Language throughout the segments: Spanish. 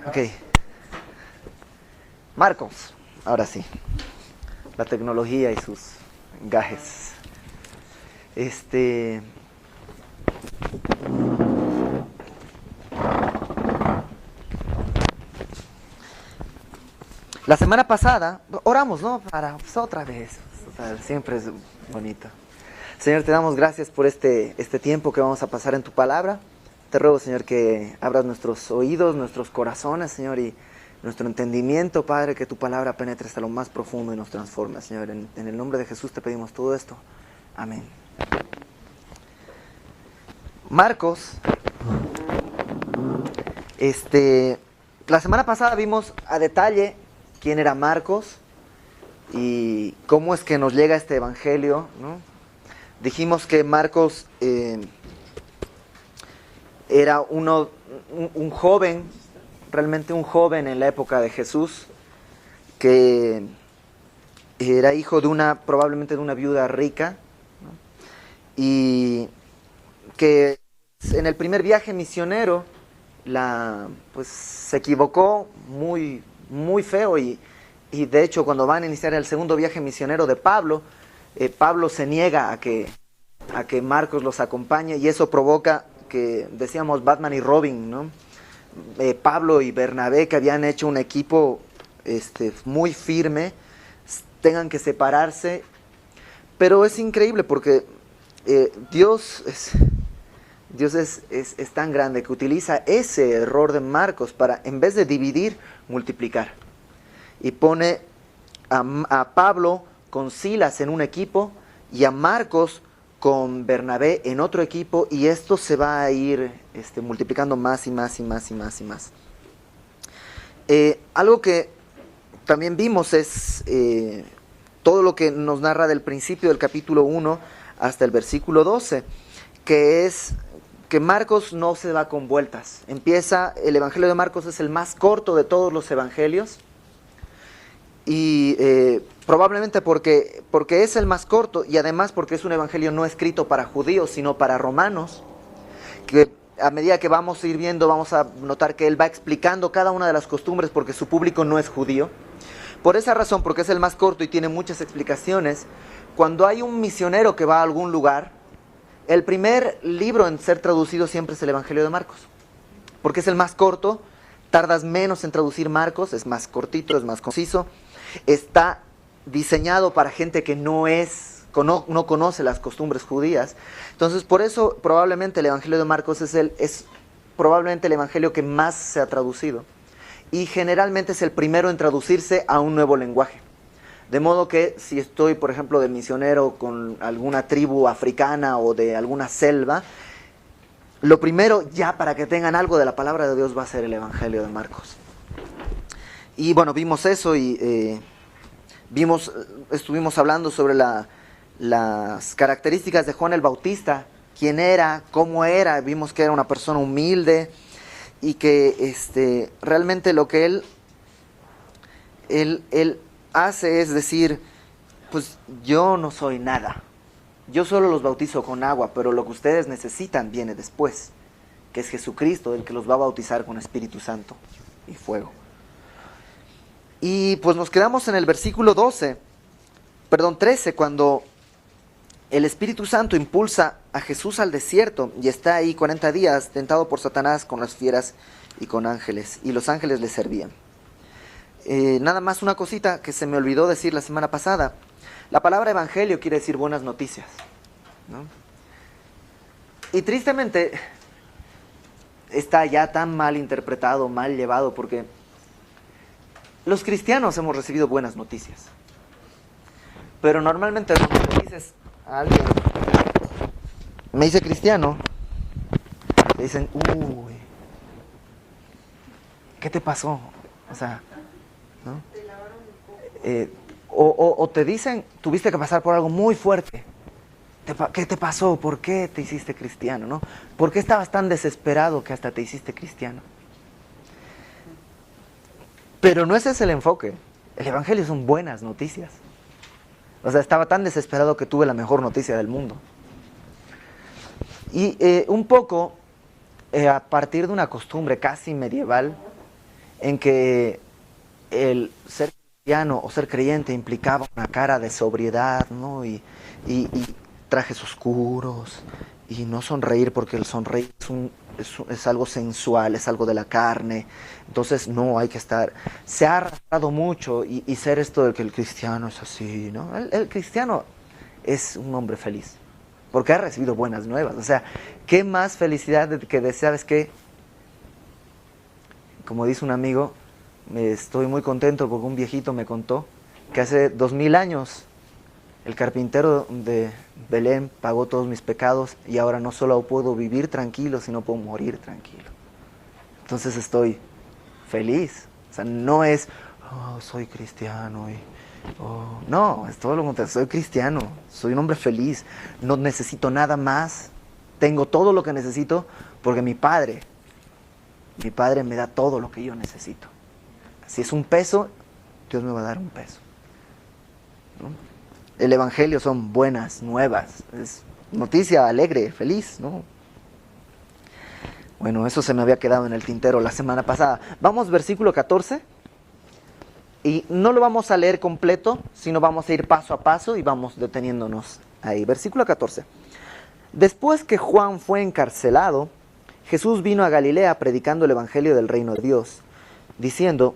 Ok. Marcos, ahora sí. La tecnología y sus gajes. La semana pasada, oramos, ¿no? Pues otra vez. O sea, siempre es bonito. Señor, te damos gracias por este tiempo que vamos a pasar en tu palabra. Te ruego, Señor, que abras nuestros oídos, nuestros corazones, Señor, y nuestro entendimiento, Padre, que tu palabra penetre hasta lo más profundo y nos transforme, Señor. En el nombre de Jesús te pedimos todo esto. Amén. Marcos, la semana pasada vimos a detalle quién era Marcos y cómo es que nos llega este evangelio, ¿no? Dijimos que Marcos era un joven, realmente un joven en la época de Jesús, que era hijo de probablemente de una viuda rica, ¿no? Y que en el primer viaje misionero pues se equivocó muy, muy feo y de hecho cuando van a iniciar el segundo viaje misionero de Pablo, Pablo se niega a que Marcos los acompañe y eso provoca que, decíamos, Batman y Robin, ¿no? Pablo y Bernabé, que habían hecho un equipo muy firme, tengan que separarse. Pero es increíble porque Dios es tan grande que utiliza ese error de Marcos para, en vez de dividir, multiplicar. Y pone a Pablo con Silas en un equipo y a Marcos con Bernabé en otro equipo, y esto se va a ir multiplicando más y más y más y más y más. Algo que también vimos es todo lo que nos narra del principio del capítulo 1 hasta el versículo 12, que es que Marcos no se va con vueltas. El evangelio de Marcos es el más corto de todos los evangelios, y probablemente porque es el más corto y además porque es un evangelio no escrito para judíos sino para romanos, que a medida que vamos a ir viendo vamos a notar que él va explicando cada una de las costumbres porque su público no es judío. Por esa razón, porque es el más corto y tiene muchas explicaciones, cuando hay un misionero que va a algún lugar, el primer libro en ser traducido siempre es el evangelio de Marcos, porque es el más corto, tardas menos en traducir Marcos, es más cortito, es más conciso. Está diseñado para gente que no conoce las costumbres judías. Entonces, por eso probablemente el evangelio de Marcos es probablemente el evangelio que más se ha traducido. Y generalmente es el primero en traducirse a un nuevo lenguaje. De modo que si estoy, por ejemplo, de misionero con alguna tribu africana o de alguna selva, lo primero, ya para que tengan algo de la palabra de Dios, va a ser el evangelio de Marcos. Y bueno, vimos eso y estuvimos hablando sobre las características de Juan el Bautista, quién era, cómo era. Vimos que era una persona humilde y que realmente lo que él hace es decir, pues yo no soy nada, yo solo los bautizo con agua, pero lo que ustedes necesitan viene después, que es Jesucristo, el que los va a bautizar con Espíritu Santo y fuego. Y pues nos quedamos en el versículo 13, cuando el Espíritu Santo impulsa a Jesús al desierto y está ahí 40 días tentado por Satanás con las fieras y con ángeles, y los ángeles le servían. Nada más una cosita que se me olvidó decir la semana pasada. La palabra evangelio quiere decir buenas noticias, ¿no? Y tristemente está ya tan mal interpretado, mal llevado, porque los cristianos hemos recibido buenas noticias. Pero normalmente cuando le dices a alguien, me dice cristiano, te dicen, uy, ¿qué te pasó? O sea, ¿no? O te dicen, tuviste que pasar por algo muy fuerte. ¿Qué te pasó? ¿Por qué te hiciste cristiano? ¿No? ¿Por qué estabas tan desesperado que hasta te hiciste cristiano? Pero no ese es el enfoque. El evangelio son buenas noticias. O sea, estaba tan desesperado que tuve la mejor noticia del mundo. Y un poco, a partir de una costumbre casi medieval, en que el ser cristiano o ser creyente implicaba una cara de sobriedad, ¿no? Y trajes oscuros, y no sonreír porque el sonreír es algo sensual, es algo de la carne. Entonces no hay que estar. Se ha arrastrado mucho y ser esto de que el cristiano es así, ¿no? El cristiano es un hombre feliz porque ha recibido buenas nuevas. O sea, qué más felicidad de que de, ¿sabes qué? Como dice un amigo, estoy muy contento porque un viejito me contó que hace 2000 años el carpintero de Belén pagó todos mis pecados y ahora no solo puedo vivir tranquilo, sino puedo morir tranquilo. Entonces estoy feliz. O sea, no es, oh, soy cristiano y... Oh, no, es todo lo contrario, soy cristiano, soy un hombre feliz, no necesito nada más, tengo todo lo que necesito porque mi padre me da todo lo que yo necesito. Si es un peso, Dios me va a dar un peso, ¿no? El evangelio son buenas nuevas, es noticia alegre, feliz, ¿no? Bueno, eso se me había quedado en el tintero la semana pasada. Vamos, versículo 14. Y no lo vamos a leer completo, sino vamos a ir paso a paso y vamos deteniéndonos ahí. Versículo 14. Después que Juan fue encarcelado, Jesús vino a Galilea predicando el evangelio del reino de Dios, diciendo: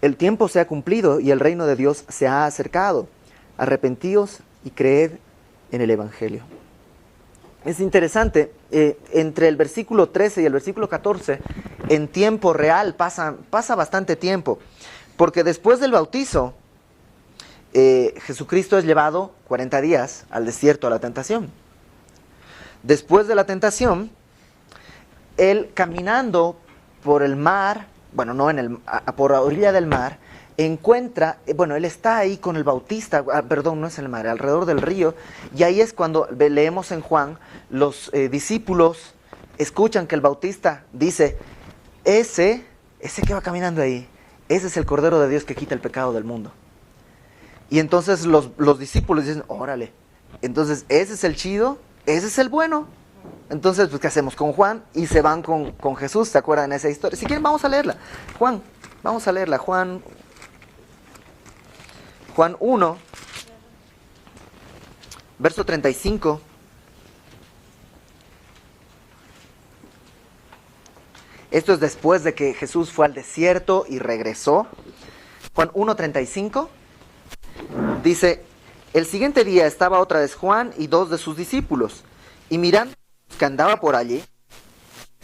el tiempo se ha cumplido y el reino de Dios se ha acercado. Arrepentíos y creed en el evangelio. Es interesante, entre el versículo 13 y el versículo 14, en tiempo real pasa bastante tiempo. Porque después del bautizo, Jesucristo es llevado 40 días al desierto, a la tentación. Después de la tentación, él caminando por el mar, bueno, no por la orilla del mar, encuentra, él está ahí con el Bautista, no es el mar, alrededor del río, y ahí es cuando leemos en Juan, los discípulos escuchan que el Bautista dice, ese que va caminando ahí, ese es el Cordero de Dios que quita el pecado del mundo. Y entonces los discípulos dicen, órale, entonces ese es el chido, ese es el bueno. Entonces, pues, ¿qué hacemos con Juan? Y se van con Jesús, ¿se acuerdan de esa historia? Si quieren, vamos a leerla. Vamos a leerla. Juan 1, verso 35. Esto es después de que Jesús fue al desierto y regresó. Juan 1:35 dice: el siguiente día estaba otra vez Juan y 2 de sus discípulos, y mirando que andaba por allí,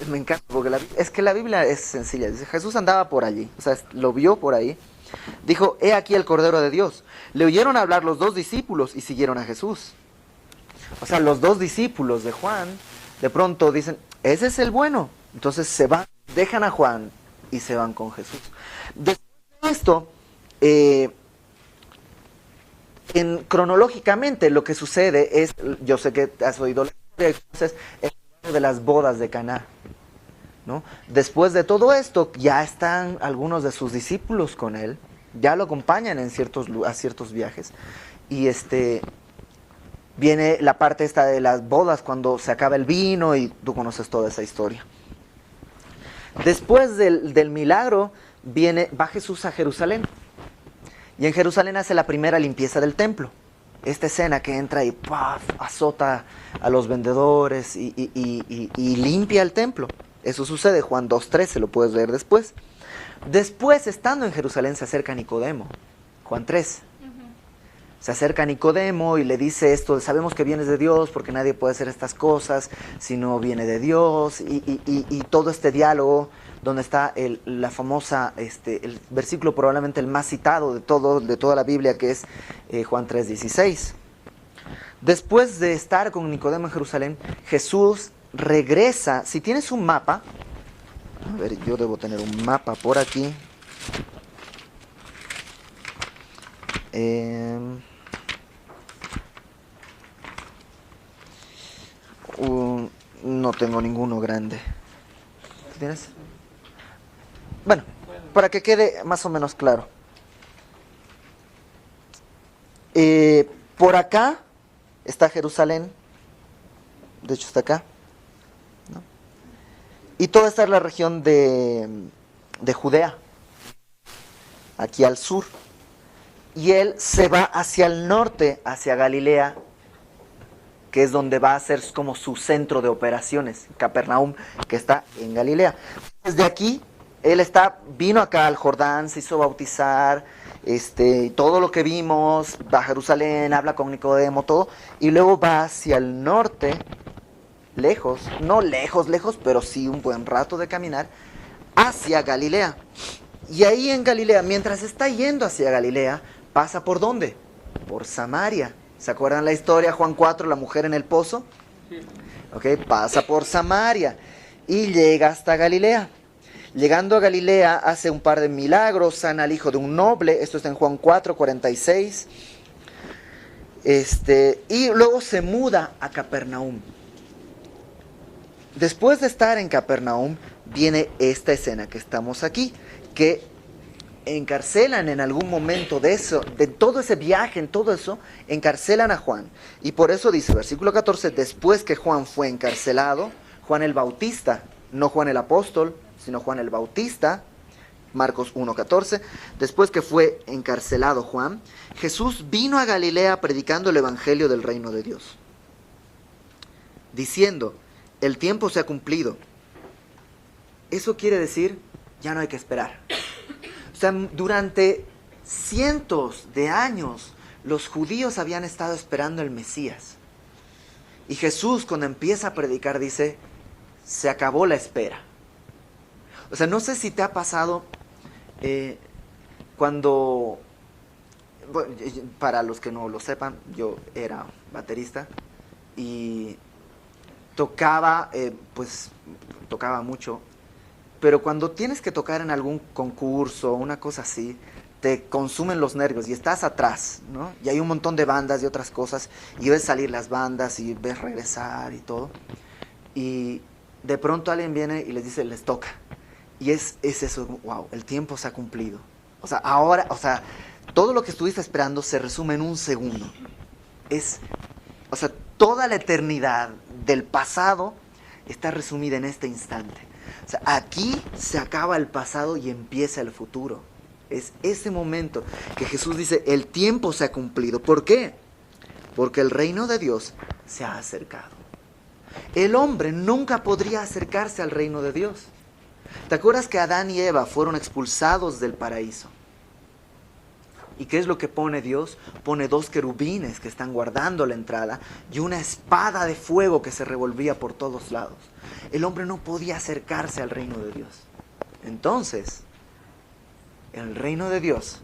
me encanta porque es que la Biblia es sencilla, dice, Jesús andaba por allí, o sea, lo vio por ahí, dijo, he aquí el Cordero de Dios. Le oyeron hablar los 2 discípulos y siguieron a Jesús. O sea, los 2 discípulos de Juan, de pronto dicen, ese es el bueno. Entonces se van, dejan a Juan y se van con Jesús. Después de esto, cronológicamente lo que sucede es, yo sé que has oído la historia, entonces, el de las bodas de Caná, ¿no? Después de todo esto, ya están algunos de sus discípulos con él, ya lo acompañan a ciertos viajes, y viene la parte esta de las bodas, cuando se acaba el vino, y tú conoces toda esa historia. Después del milagro, va Jesús a Jerusalén. Y en Jerusalén hace la primera limpieza del templo. Esta escena que entra y ¡paf!, azota a los vendedores y limpia el templo. Eso sucede, Juan 2:13, lo puedes leer después. Después, estando en Jerusalén, se acerca Nicodemo, Juan 3. Se acerca a Nicodemo y le dice esto, sabemos que vienes de Dios porque nadie puede hacer estas cosas si no viene de Dios, y todo este diálogo donde está la famosa, el versículo probablemente el más citado de toda la Biblia, que es Juan 3:16. Después de estar con Nicodemo en Jerusalén, Jesús regresa. Si tienes un mapa, a ver, yo debo tener un mapa por aquí. No tengo ninguno grande. ¿Tienes? Bueno, para que quede más o menos claro. Por acá está Jerusalén. De hecho está acá, ¿no? Y toda esta es la región de de Judea, aquí al sur. Y él se va hacia el norte, hacia Galilea, que es donde va a ser como su centro de operaciones, Capernaum, que está en Galilea. Desde aquí, él vino acá al Jordán, se hizo bautizar, todo lo que vimos, va a Jerusalén, habla con Nicodemo, todo, y luego va hacia el norte, lejos, no lejos, lejos, pero sí un buen rato de caminar, hacia Galilea. Y ahí en Galilea, mientras está yendo hacia Galilea, pasa ¿por dónde? Por Samaria. ¿Se acuerdan la historia, Juan 4, la mujer en el pozo? Ok, pasa por Samaria y llega hasta Galilea. Llegando a Galilea hace un par de milagros, sana al hijo de un noble, esto está en Juan 4, 46. Y luego se muda a Capernaum. Después de estar en Capernaum, viene esta escena que estamos aquí, que encarcelan en algún momento de eso, de todo ese viaje, en todo eso, encarcelan a Juan. Y por eso dice, versículo 14, después que Juan fue encarcelado, Juan el Bautista, no Juan el apóstol, sino Juan el Bautista, Marcos 1:14, después que fue encarcelado Juan, Jesús vino a Galilea predicando el evangelio del reino de Dios, diciendo, el tiempo se ha cumplido. Eso quiere decir, ya no hay que esperar. O sea, durante cientos de años los judíos habían estado esperando el Mesías. Y Jesús, cuando empieza a predicar, dice, se acabó la espera. O sea, no sé si te ha pasado cuando, bueno, para los que no lo sepan, yo era baterista y tocaba mucho. Pero cuando tienes que tocar en algún concurso o una cosa así, te consumen los nervios y estás atrás, ¿no? Y hay un montón de bandas y otras cosas, y ves salir las bandas y ves regresar y todo. Y de pronto alguien viene y les dice, les toca. Y es eso, wow, el tiempo se ha cumplido. O sea, ahora, todo lo que estuviste esperando se resume en un segundo. Toda la eternidad del pasado está resumida en este instante. O sea, aquí se acaba el pasado y empieza el futuro. Es ese momento que Jesús dice, el tiempo se ha cumplido. ¿Por qué? Porque el reino de Dios se ha acercado. El hombre nunca podría acercarse al reino de Dios. ¿Te acuerdas que Adán y Eva fueron expulsados del paraíso? ¿Y qué es lo que pone Dios? Pone 2 querubines que están guardando la entrada y una espada de fuego que se revolvía por todos lados. El hombre no podía acercarse al reino de Dios. Entonces, el reino de Dios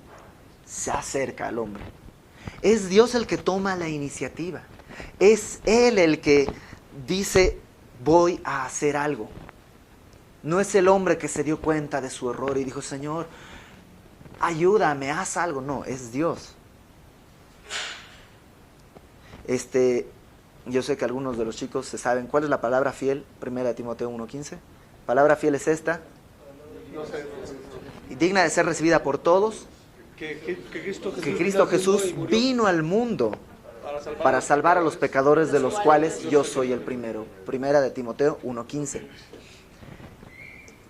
se acerca al hombre. Es Dios el que toma la iniciativa. Es Él el que dice, voy a hacer algo. No es el hombre que se dio cuenta de su error y dijo, Señor, ayúdame, haz algo. No, es Dios. Yo sé que algunos de los chicos se saben cuál es la palabra fiel, 1 Timoteo 1:15. Palabra fiel es esta. Y digna de ser recibida por todos. Que Cristo Jesús vino al mundo para salvar a los pecadores, de los cuales yo soy el primero. 1 Timoteo 1:15.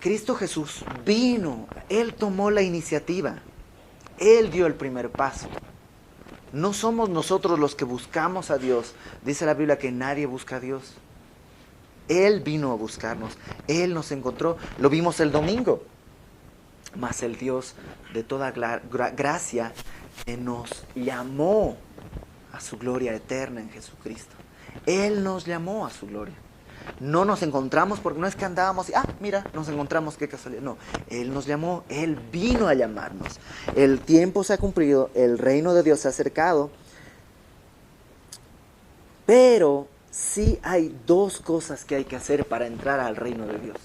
Cristo Jesús vino, Él tomó la iniciativa, Él dio el primer paso. No somos nosotros los que buscamos a Dios. Dice la Biblia que nadie busca a Dios. Él vino a buscarnos, Él nos encontró, lo vimos el domingo. Mas el Dios de toda gracia nos llamó a su gloria eterna en Jesucristo. Él nos llamó a su gloria. No nos encontramos porque no es que andábamos y, mira, nos encontramos, qué casualidad. No, Él nos llamó, Él vino a llamarnos. El tiempo se ha cumplido, el reino de Dios se ha acercado. Pero sí hay 2 cosas que hay que hacer para entrar al reino de Dios.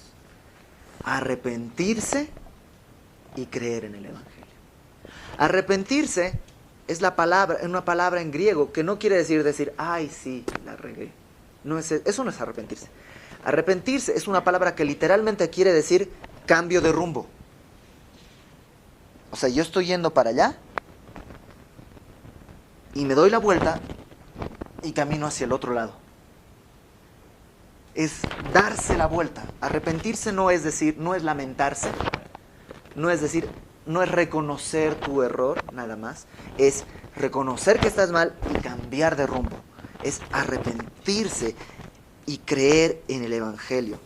Arrepentirse y creer en el Evangelio. Arrepentirse es una palabra en griego que no quiere decir, ay, sí, la regué. Eso no es arrepentirse. Arrepentirse es una palabra que literalmente quiere decir cambio de rumbo. O sea, yo estoy yendo para allá y me doy la vuelta y camino hacia el otro lado. Es darse la vuelta. Arrepentirse no es lamentarse. no es decir, no es reconocer tu error nada más, es reconocer que estás mal y cambiar de rumbo, es arrepentirse y creer en el Evangelio.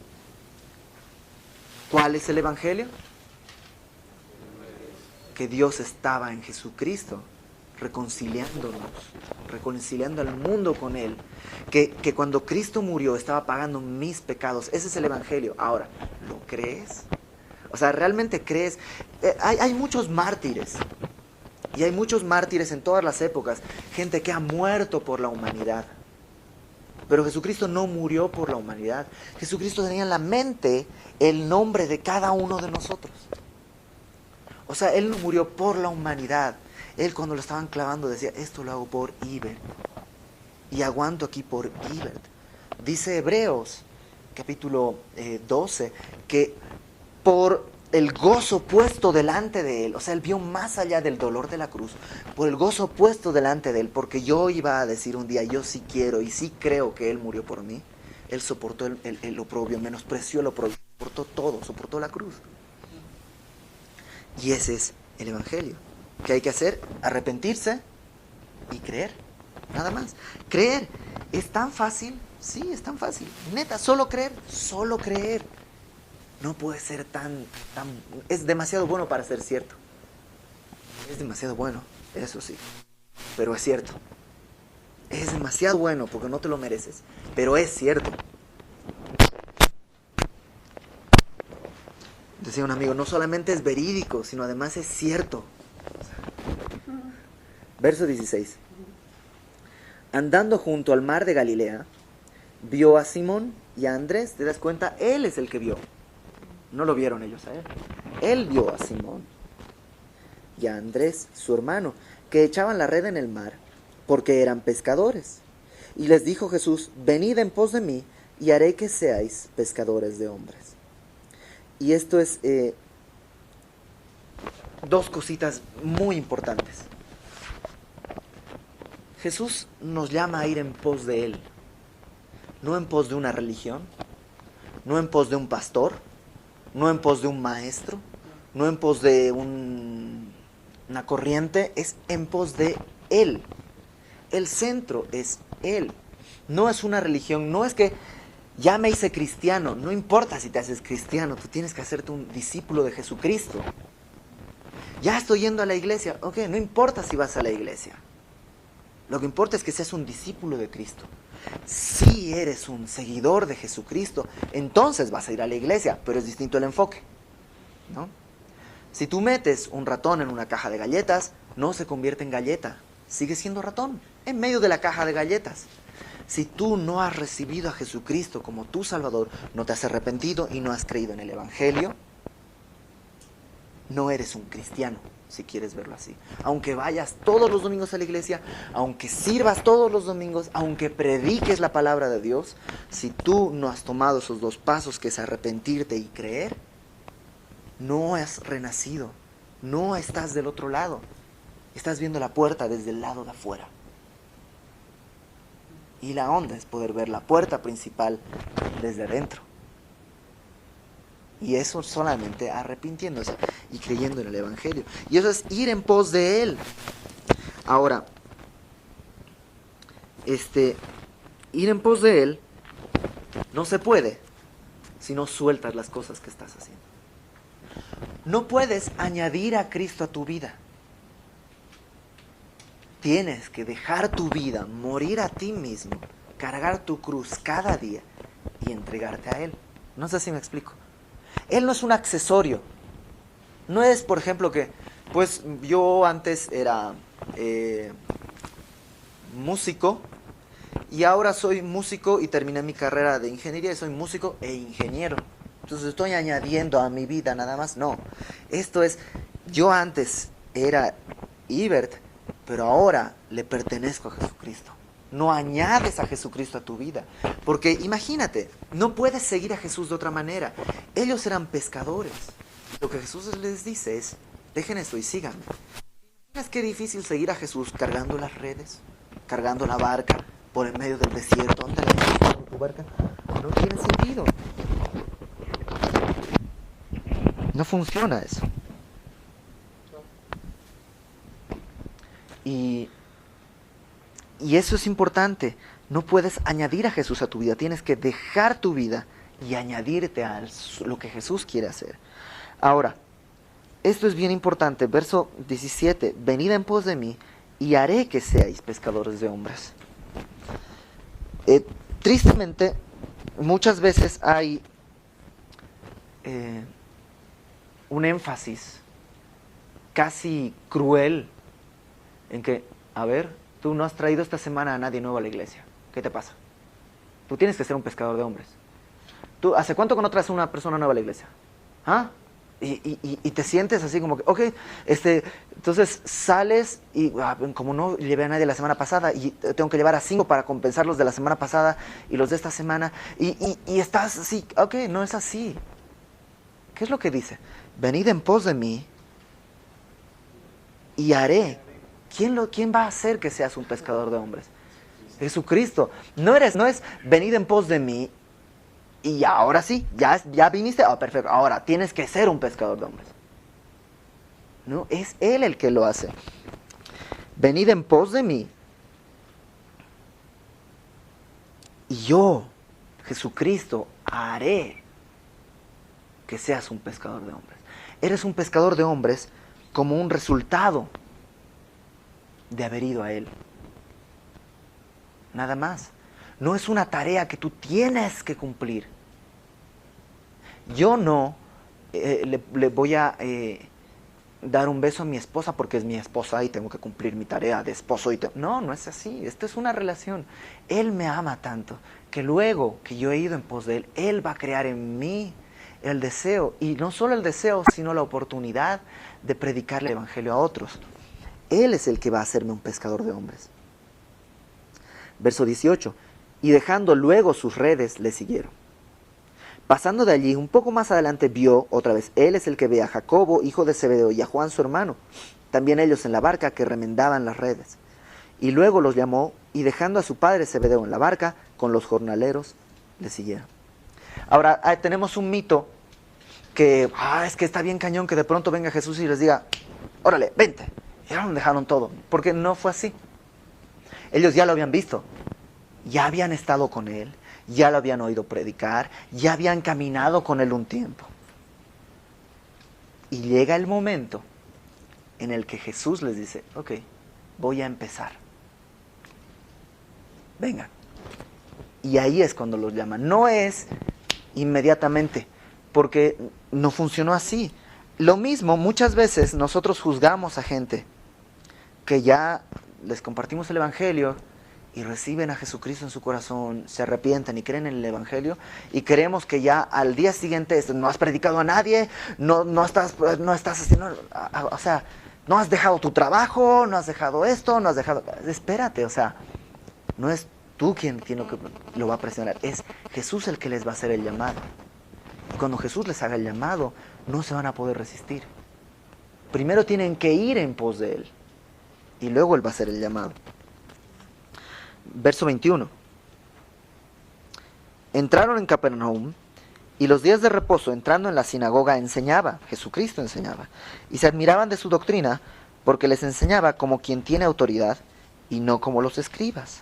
¿Cuál es el Evangelio? Que Dios estaba en Jesucristo, reconciliándonos, reconciliando al mundo con Él. Que cuando Cristo murió estaba pagando mis pecados. Ese es el Evangelio. Ahora, ¿lo crees? O sea, ¿realmente crees? Hay muchos mártires. Y hay muchos mártires en todas las épocas. Gente que ha muerto por la humanidad. Pero Jesucristo no murió por la humanidad. Jesucristo tenía en la mente el nombre de cada uno de nosotros. O sea, Él no murió por la humanidad. Él cuando lo estaban clavando decía, esto lo hago por Ibert. Y aguanto aquí por Ibert. Dice Hebreos, capítulo 12, que por el gozo puesto delante de Él, o sea, Él vio más allá del dolor de la cruz, por el gozo puesto delante de Él, porque yo iba a decir un día, yo sí quiero y sí creo que Él murió por mí. Él soportó el oprobio, menospreció el oprobio, soportó todo, soportó la cruz. Y ese es el Evangelio. ¿Qué hay que hacer? Arrepentirse y creer. Nada más. Creer. ¿Es tan fácil? Sí, es tan fácil. Neta, solo creer. Solo creer. No puede ser tan... Es demasiado bueno para ser cierto. Es demasiado bueno, eso sí. Pero es cierto. Es demasiado bueno porque no te lo mereces. Pero es cierto. Decía un amigo, no solamente es verídico, sino además es cierto. Verso 16. Andando junto al mar de Galilea, vio a Simón y a Andrés. ¿Te das cuenta? Él es el que vio. No lo vieron ellos a él. Él vio a Simón y a Andrés, su hermano, que echaban la red en el mar, porque eran pescadores. Y les dijo Jesús, venid en pos de mí, y haré que seáis pescadores de hombres. Y esto es dos cositas muy importantes. Jesús nos llama a ir en pos de Él, no en pos de una religión, no en pos de un pastor, no en pos de un maestro, no en pos de una corriente, es en pos de Él. El centro es Él, no es una religión, no es que ya me hice cristiano, no importa si te haces cristiano, tú tienes que hacerte un discípulo de Jesucristo. Ya estoy yendo a la iglesia, ok, no importa si vas a la iglesia. Lo que importa es que seas un discípulo de Cristo. Si eres un seguidor de Jesucristo, entonces vas a ir a la iglesia, pero es distinto el enfoque, ¿no? Si tú metes un ratón en una caja de galletas, no se convierte en galleta, sigue siendo ratón, en medio de la caja de galletas. Si tú no has recibido a Jesucristo como tu Salvador, no te has arrepentido y no has creído en el Evangelio, no eres un cristiano, si quieres verlo así. Aunque vayas todos los domingos a la iglesia, aunque sirvas todos los domingos, aunque prediques la palabra de Dios, si tú no has tomado esos dos pasos, que es arrepentirte y creer, no has renacido, no estás del otro lado, estás viendo la puerta desde el lado de afuera. Y la onda es poder ver la puerta principal desde adentro. Y eso solamente arrepintiéndose y creyendo en el Evangelio. Y eso es ir en pos de Él. Ahora, ir en pos de Él no se puede si no sueltas las cosas que estás haciendo. No puedes añadir a Cristo a tu vida. Tienes que dejar tu vida, morir a ti mismo, cargar tu cruz cada día y entregarte a Él. No sé si me explico. Él no es un accesorio. No es, por ejemplo, que, pues yo antes era músico y ahora soy músico y terminé mi carrera de ingeniería y soy músico e ingeniero. Entonces estoy añadiendo a mi vida nada más. No, esto es, yo antes era Ibert, pero ahora le pertenezco a Jesucristo. No añades a Jesucristo a tu vida. Porque imagínate, no puedes seguir a Jesús de otra manera. Ellos eran pescadores. Lo que Jesús les dice es, dejen esto y síganme. ¿Imaginas qué difícil seguir a Jesús cargando las redes, cargando la barca por el medio del desierto? ¿Dónde la llevas con tu barca? No tiene sentido. No funciona eso. Y eso es importante. No puedes añadir a Jesús a tu vida. Tienes que dejar tu vida y añadirte a lo que Jesús quiere hacer. Ahora, esto es bien importante. Verso 17. Venid en pos de mí y haré que seáis pescadores de hombres. Tristemente, muchas veces hay un énfasis casi cruel en que, a ver, tú no has traído esta semana a nadie nuevo a la iglesia. ¿Qué te pasa? Tú tienes que ser un pescador de hombres. ¿Tú hace cuánto que no traes una persona nueva a la iglesia? ¿Ah? Y te sientes así como que, ok, entonces sales y como no llevé a nadie la semana pasada y tengo que llevar a 5 para compensar los de la semana pasada y los de esta semana y estás así, ok, no es así. ¿Qué es lo que dice? Venid en pos de mí y haré. ¿Quién va a hacer que seas un pescador de hombres? Jesucristo. No es venid en pos de mí y ahora sí, ya viniste, perfecto, ahora tienes que ser un pescador de hombres. No, es Él el que lo hace. Venid en pos de mí y yo, Jesucristo, haré que seas un pescador de hombres. Eres un pescador de hombres como un resultado de haber ido a Él. Nada más. No es una tarea que tú tienes que cumplir. Yo no le voy a dar un beso a mi esposa porque es mi esposa y tengo que cumplir mi tarea de esposo. No es así. Esto es una relación. Él me ama tanto que luego que yo he ido en pos de Él, Él va a crear en mí el deseo. Y no solo el deseo, sino la oportunidad de predicarle el evangelio a otros. Él es el que va a hacerme un pescador de hombres. Verso 18. Y dejando luego sus redes, le siguieron. Pasando de allí, un poco más adelante vio, otra vez, Él es el que ve a Jacobo, hijo de Zebedeo, y a Juan su hermano, también ellos en la barca que remendaban las redes. Y luego los llamó, y dejando a su padre Zebedeo en la barca, con los jornaleros, le siguieron. Ahora, tenemos un mito que, es que está bien cañón que de pronto venga Jesús y les diga, órale, vente. Y ahora dejaron todo, porque no fue así. Ellos ya lo habían visto, ya habían estado con Él, ya lo habían oído predicar, ya habían caminado con Él un tiempo. Y llega el momento en el que Jesús les dice, ok, voy a empezar. Vengan. Y ahí es cuando los llaman. No es inmediatamente, porque no funcionó así. Lo mismo, muchas veces nosotros juzgamos a gente que ya les compartimos el evangelio y reciben a Jesucristo en su corazón, se arrepientan y creen en el evangelio y creemos que ya al día siguiente no has predicado a nadie, no estás haciendo, o sea, no has dejado tu trabajo, no has dejado esto, no has dejado, espérate, o sea, no es tú quien lo va a presionar, es Jesús el que les va a hacer el llamado. Y cuando Jesús les haga el llamado, no se van a poder resistir. Primero tienen que ir en pos de Él y luego Él va a hacer el llamado. Verso 21. Entraron en Capernaum y los días de reposo, entrando en la sinagoga, enseñaba, Jesucristo enseñaba, y se admiraban de su doctrina porque les enseñaba como quien tiene autoridad y no como los escribas.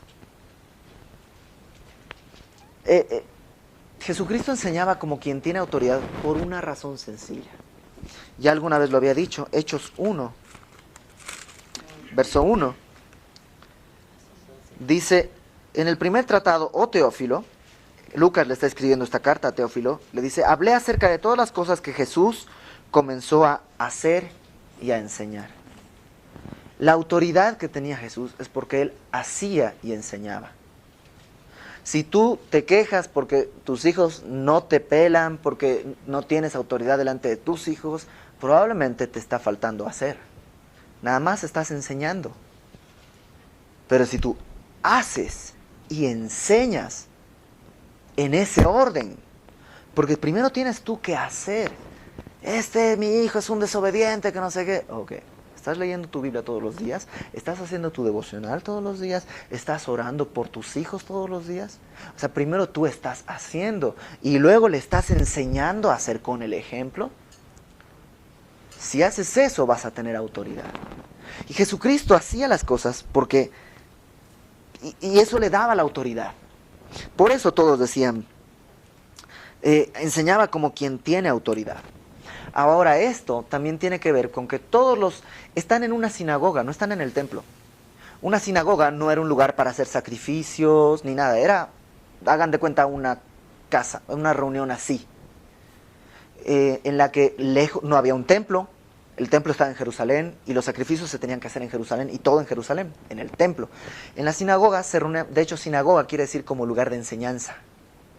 Jesucristo enseñaba como quien tiene autoridad por una razón sencilla. Ya alguna vez lo había dicho, Hechos 1, verso 1. Dice, en el primer tratado, Teófilo, Lucas le está escribiendo esta carta a Teófilo, le dice, hablé acerca de todas las cosas que Jesús comenzó a hacer y a enseñar. La autoridad que tenía Jesús es porque Él hacía y enseñaba. Si tú te quejas porque tus hijos no te pelan, porque no tienes autoridad delante de tus hijos, probablemente te está faltando hacer. Nada más estás enseñando. Pero si tú haces y enseñas en ese orden, porque primero tienes tú que hacer. Mi hijo es un desobediente, que no sé qué. Ok, estás leyendo tu Biblia todos los días, estás haciendo tu devocional todos los días, estás orando por tus hijos todos los días. O sea, primero tú estás haciendo y luego le estás enseñando a hacer con el ejemplo. Si haces eso, vas a tener autoridad. Y Jesucristo hacía las cosas porque, y eso le daba la autoridad. Por eso todos decían, enseñaba como quien tiene autoridad. Ahora esto también tiene que ver con que todos los están en una sinagoga, no están en el templo. Una sinagoga no era un lugar para hacer sacrificios ni nada, era, hagan de cuenta, una casa, una reunión así, en la que lejos no había un templo, el templo estaba en Jerusalén y los sacrificios se tenían que hacer en Jerusalén y todo en Jerusalén, en el templo. En la sinagoga se reunía, de hecho sinagoga quiere decir como lugar de enseñanza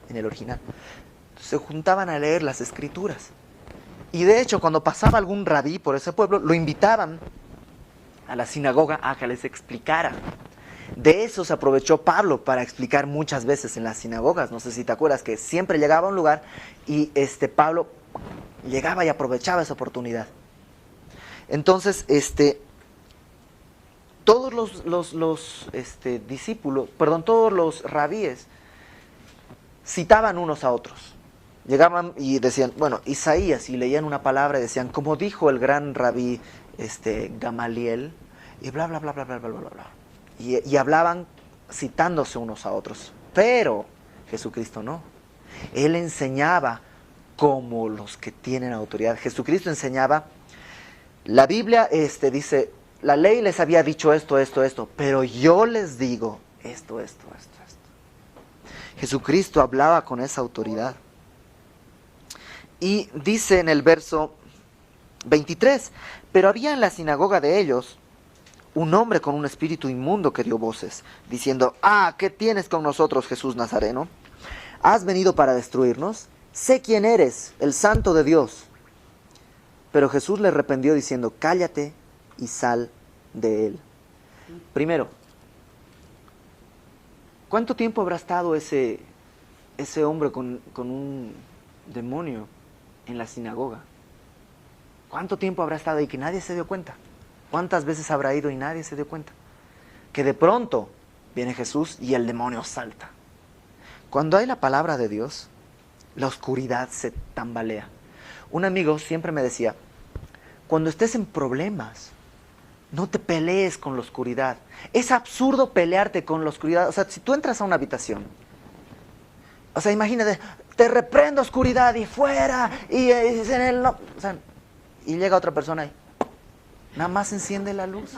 en el original. Se juntaban a leer las escrituras. Y de hecho, cuando pasaba algún rabí por ese pueblo, lo invitaban a la sinagoga a que les explicara. De eso se aprovechó Pablo para explicar muchas veces en las sinagogas. No sé si te acuerdas que siempre llegaba a un lugar y Pablo llegaba y aprovechaba esa oportunidad. Entonces, todos los discípulos, perdón, todos los rabíes citaban unos a otros. Llegaban y decían, bueno, Isaías, y leían una palabra y decían, como dijo el gran rabí Gamaliel, y bla, bla, bla, bla, bla, bla, bla, bla. Y hablaban citándose unos a otros. Pero Jesucristo no. Él enseñaba como los que tienen autoridad. Jesucristo enseñaba, la Biblia dice, la ley les había dicho esto, esto, esto, pero yo les digo esto, esto, esto, esto. Jesucristo hablaba con esa autoridad. Y dice en el verso 23, pero había en la sinagoga de ellos un hombre con un espíritu inmundo que dio voces, diciendo, ¿qué tienes con nosotros, Jesús Nazareno? ¿Has venido para destruirnos? Sé quién eres, el Santo de Dios. Pero Jesús le reprendió diciendo, cállate y sal de él. Primero, ¿cuánto tiempo habrá estado ese hombre con un demonio en la sinagoga? ¿Cuánto tiempo habrá estado ahí que nadie se dio cuenta? ¿Cuántas veces habrá ido y nadie se dio cuenta? Que de pronto viene Jesús y el demonio salta. Cuando hay la palabra de Dios, la oscuridad se tambalea. Un amigo siempre me decía, cuando estés en problemas, no te pelees con la oscuridad. Es absurdo pelearte con la oscuridad. O sea, si tú entras a una habitación, o sea, imagínate, te reprendo oscuridad y fuera, y en el no, o sea, y llega otra persona y nada más enciende la luz.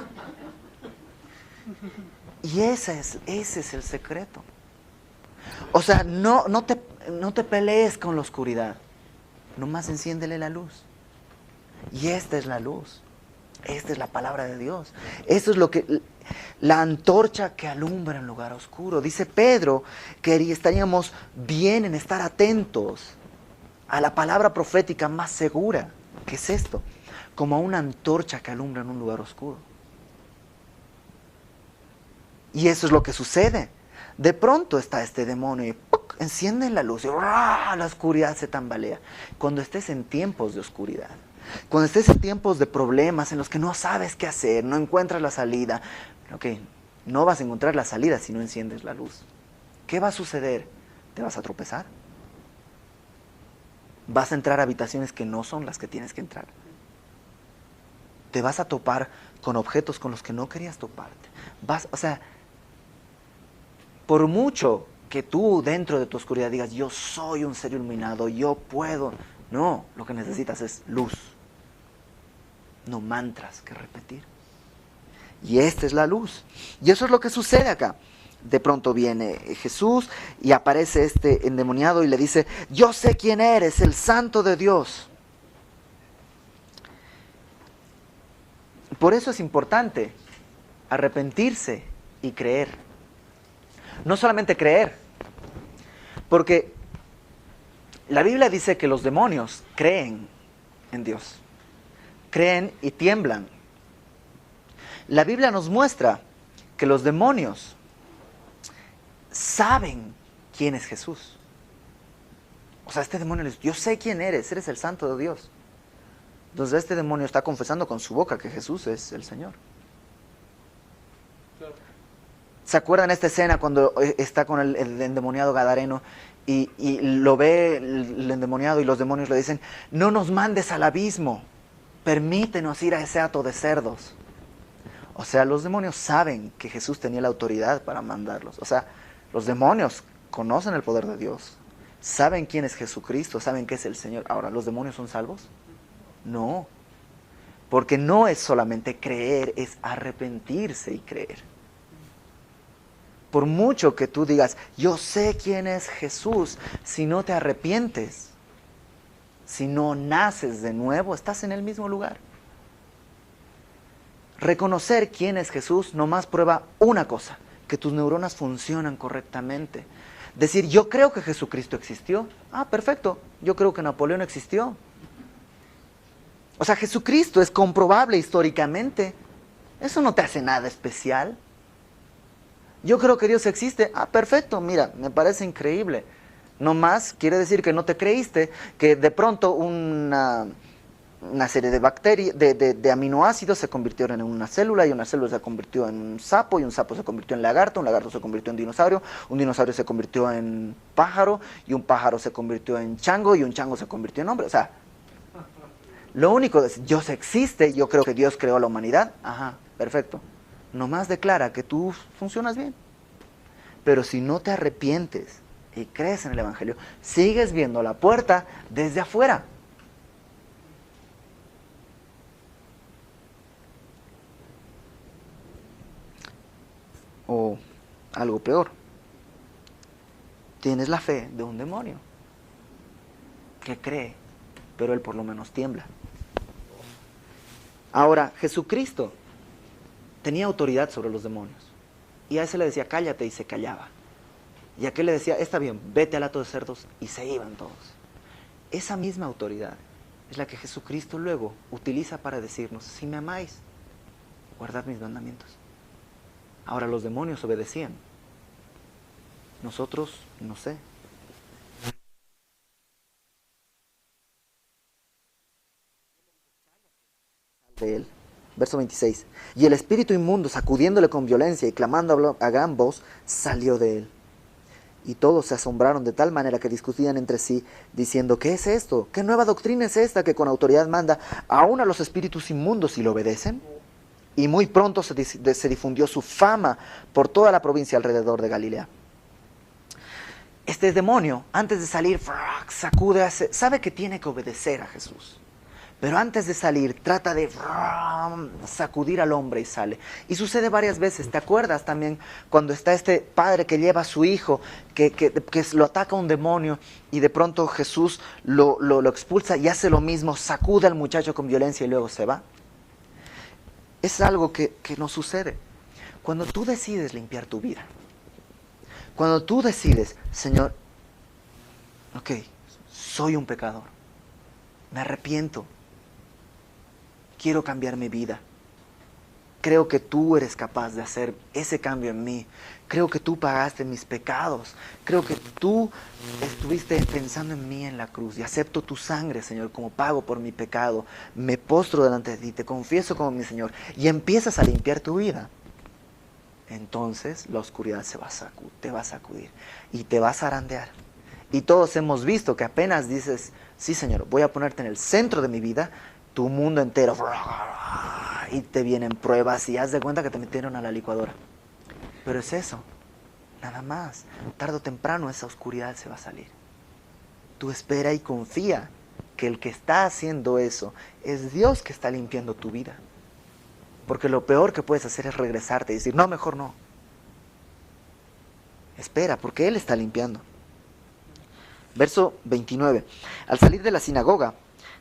Y ese es el secreto. O sea, no te pelees con la oscuridad. Nomás enciéndele la luz. Y esta es la luz. Esta es la palabra de Dios. Esto es lo que la antorcha que alumbra en lugar oscuro. Dice Pedro que estaríamos bien en estar atentos a la palabra profética más segura. ¿Qué es esto? Como una antorcha que alumbra en un lugar oscuro. Y eso es lo que sucede. De pronto está este demonio y ¡puc!, enciende la luz y ¡rah!, la oscuridad se tambalea. Cuando estés en tiempos de oscuridad, cuando estés en tiempos de problemas en los que no sabes qué hacer, no encuentras la salida, no vas a encontrar la salida si no enciendes la luz. ¿Qué va a suceder? Te vas a tropezar. Vas a entrar a habitaciones que no son las que tienes que entrar. Te vas a topar con objetos con los que no querías toparte. Por mucho que tú dentro de tu oscuridad digas, yo soy un ser iluminado, yo puedo. No, lo que necesitas es luz. No mantras que repetir. Y esta es la luz. Y eso es lo que sucede acá. De pronto viene Jesús y aparece este endemoniado y le dice, yo sé quién eres, el Santo de Dios. Por eso es importante arrepentirse y creer. No solamente creer, porque la Biblia dice que los demonios creen en Dios. Creen y tiemblan. La Biblia nos muestra que los demonios saben quién es Jesús. O sea, este demonio les dice, yo sé quién eres el Santo de Dios. Entonces este demonio está confesando con su boca que Jesús es el Señor. ¿Se acuerdan esta escena cuando está con el endemoniado gadareno y lo ve el endemoniado y los demonios le dicen, no nos mandes al abismo, permítenos ir a ese hato de cerdos? O sea, los demonios saben que Jesús tenía la autoridad para mandarlos. O sea, los demonios conocen el poder de Dios. Saben quién es Jesucristo, saben que es el Señor. Ahora, ¿los demonios son salvos? No. Porque no es solamente creer, es arrepentirse y creer. Por mucho que tú digas, yo sé quién es Jesús, si no te arrepientes, si no naces de nuevo, estás en el mismo lugar. Reconocer quién es Jesús nomás prueba una cosa, que tus neuronas funcionan correctamente. Decir, yo creo que Jesucristo existió. Ah, perfecto, yo creo que Napoleón existió. O sea, Jesucristo es comprobable históricamente. Eso no te hace nada especial. Yo creo que Dios existe. Ah, perfecto, mira, me parece increíble. No más quiere decir que no te creíste, que de pronto una serie de bacterias, de aminoácidos se convirtieron en una célula, y una célula se convirtió en un sapo, y un sapo se convirtió en lagarto, un lagarto se convirtió en dinosaurio, un dinosaurio se convirtió en pájaro, y un pájaro se convirtió en chango, y un chango se convirtió en hombre. O sea, lo único es, Dios existe, yo creo que Dios creó a la humanidad. Ajá, perfecto. Nomás declara que tú funcionas bien. Pero si no te arrepientes y crees en el Evangelio, sigues viendo la puerta desde afuera. O algo peor, tienes la fe de un demonio que cree, pero él por lo menos tiembla. Ahora, Jesucristo tenía autoridad sobre los demonios. Y a ese le decía, cállate, y se callaba. Y a aquel le decía, está bien, vete al hato de cerdos, y se iban todos. Esa misma autoridad es la que Jesucristo luego utiliza para decirnos, si me amáis, guardad mis mandamientos. Ahora los demonios obedecían. Nosotros, no sé. De él. Verso 26. Y el espíritu inmundo, sacudiéndole con violencia y clamando a gran voz, salió de él. Y todos se asombraron de tal manera que discutían entre sí, diciendo, ¿qué es esto? ¿Qué nueva doctrina es esta que con autoridad manda aún a los espíritus inmundos y lo obedecen? Y muy pronto se difundió su fama por toda la provincia alrededor de Galilea. Este demonio, antes de salir, sacude, sabe que tiene que obedecer a Jesús. Pero antes de salir, trata de sacudir al hombre y sale. Y sucede varias veces. ¿Te acuerdas también cuando está este padre que lleva a su hijo, que lo ataca un demonio, y de pronto Jesús lo expulsa y hace lo mismo, sacude al muchacho con violencia y luego se va? Es algo que nos sucede. Cuando tú decides limpiar tu vida, cuando tú decides, Señor, ok, soy un pecador, me arrepiento, quiero cambiar mi vida, creo que tú eres capaz de hacer ese cambio en mí, creo que tú pagaste mis pecados, creo que tú estuviste pensando en mí en la cruz, y acepto tu sangre, Señor, como pago por mi pecado, me postro delante de ti, te confieso como mi Señor, y empiezas a limpiar tu vida. Entonces la oscuridad te va a sacudir y te va a zarandear. Y todos hemos visto que apenas dices, sí, Señor, voy a ponerte en el centro de mi vida, tu mundo entero, y te vienen pruebas y haz de cuenta que te metieron a la licuadora. Pero es eso, nada más. Tarde o temprano esa oscuridad se va a salir. Tú espera y confía que el que está haciendo eso es Dios que está limpiando tu vida. Porque lo peor que puedes hacer es regresarte y decir, no, mejor no. Espera, porque Él está limpiando. Verso 29. Al salir de la sinagoga,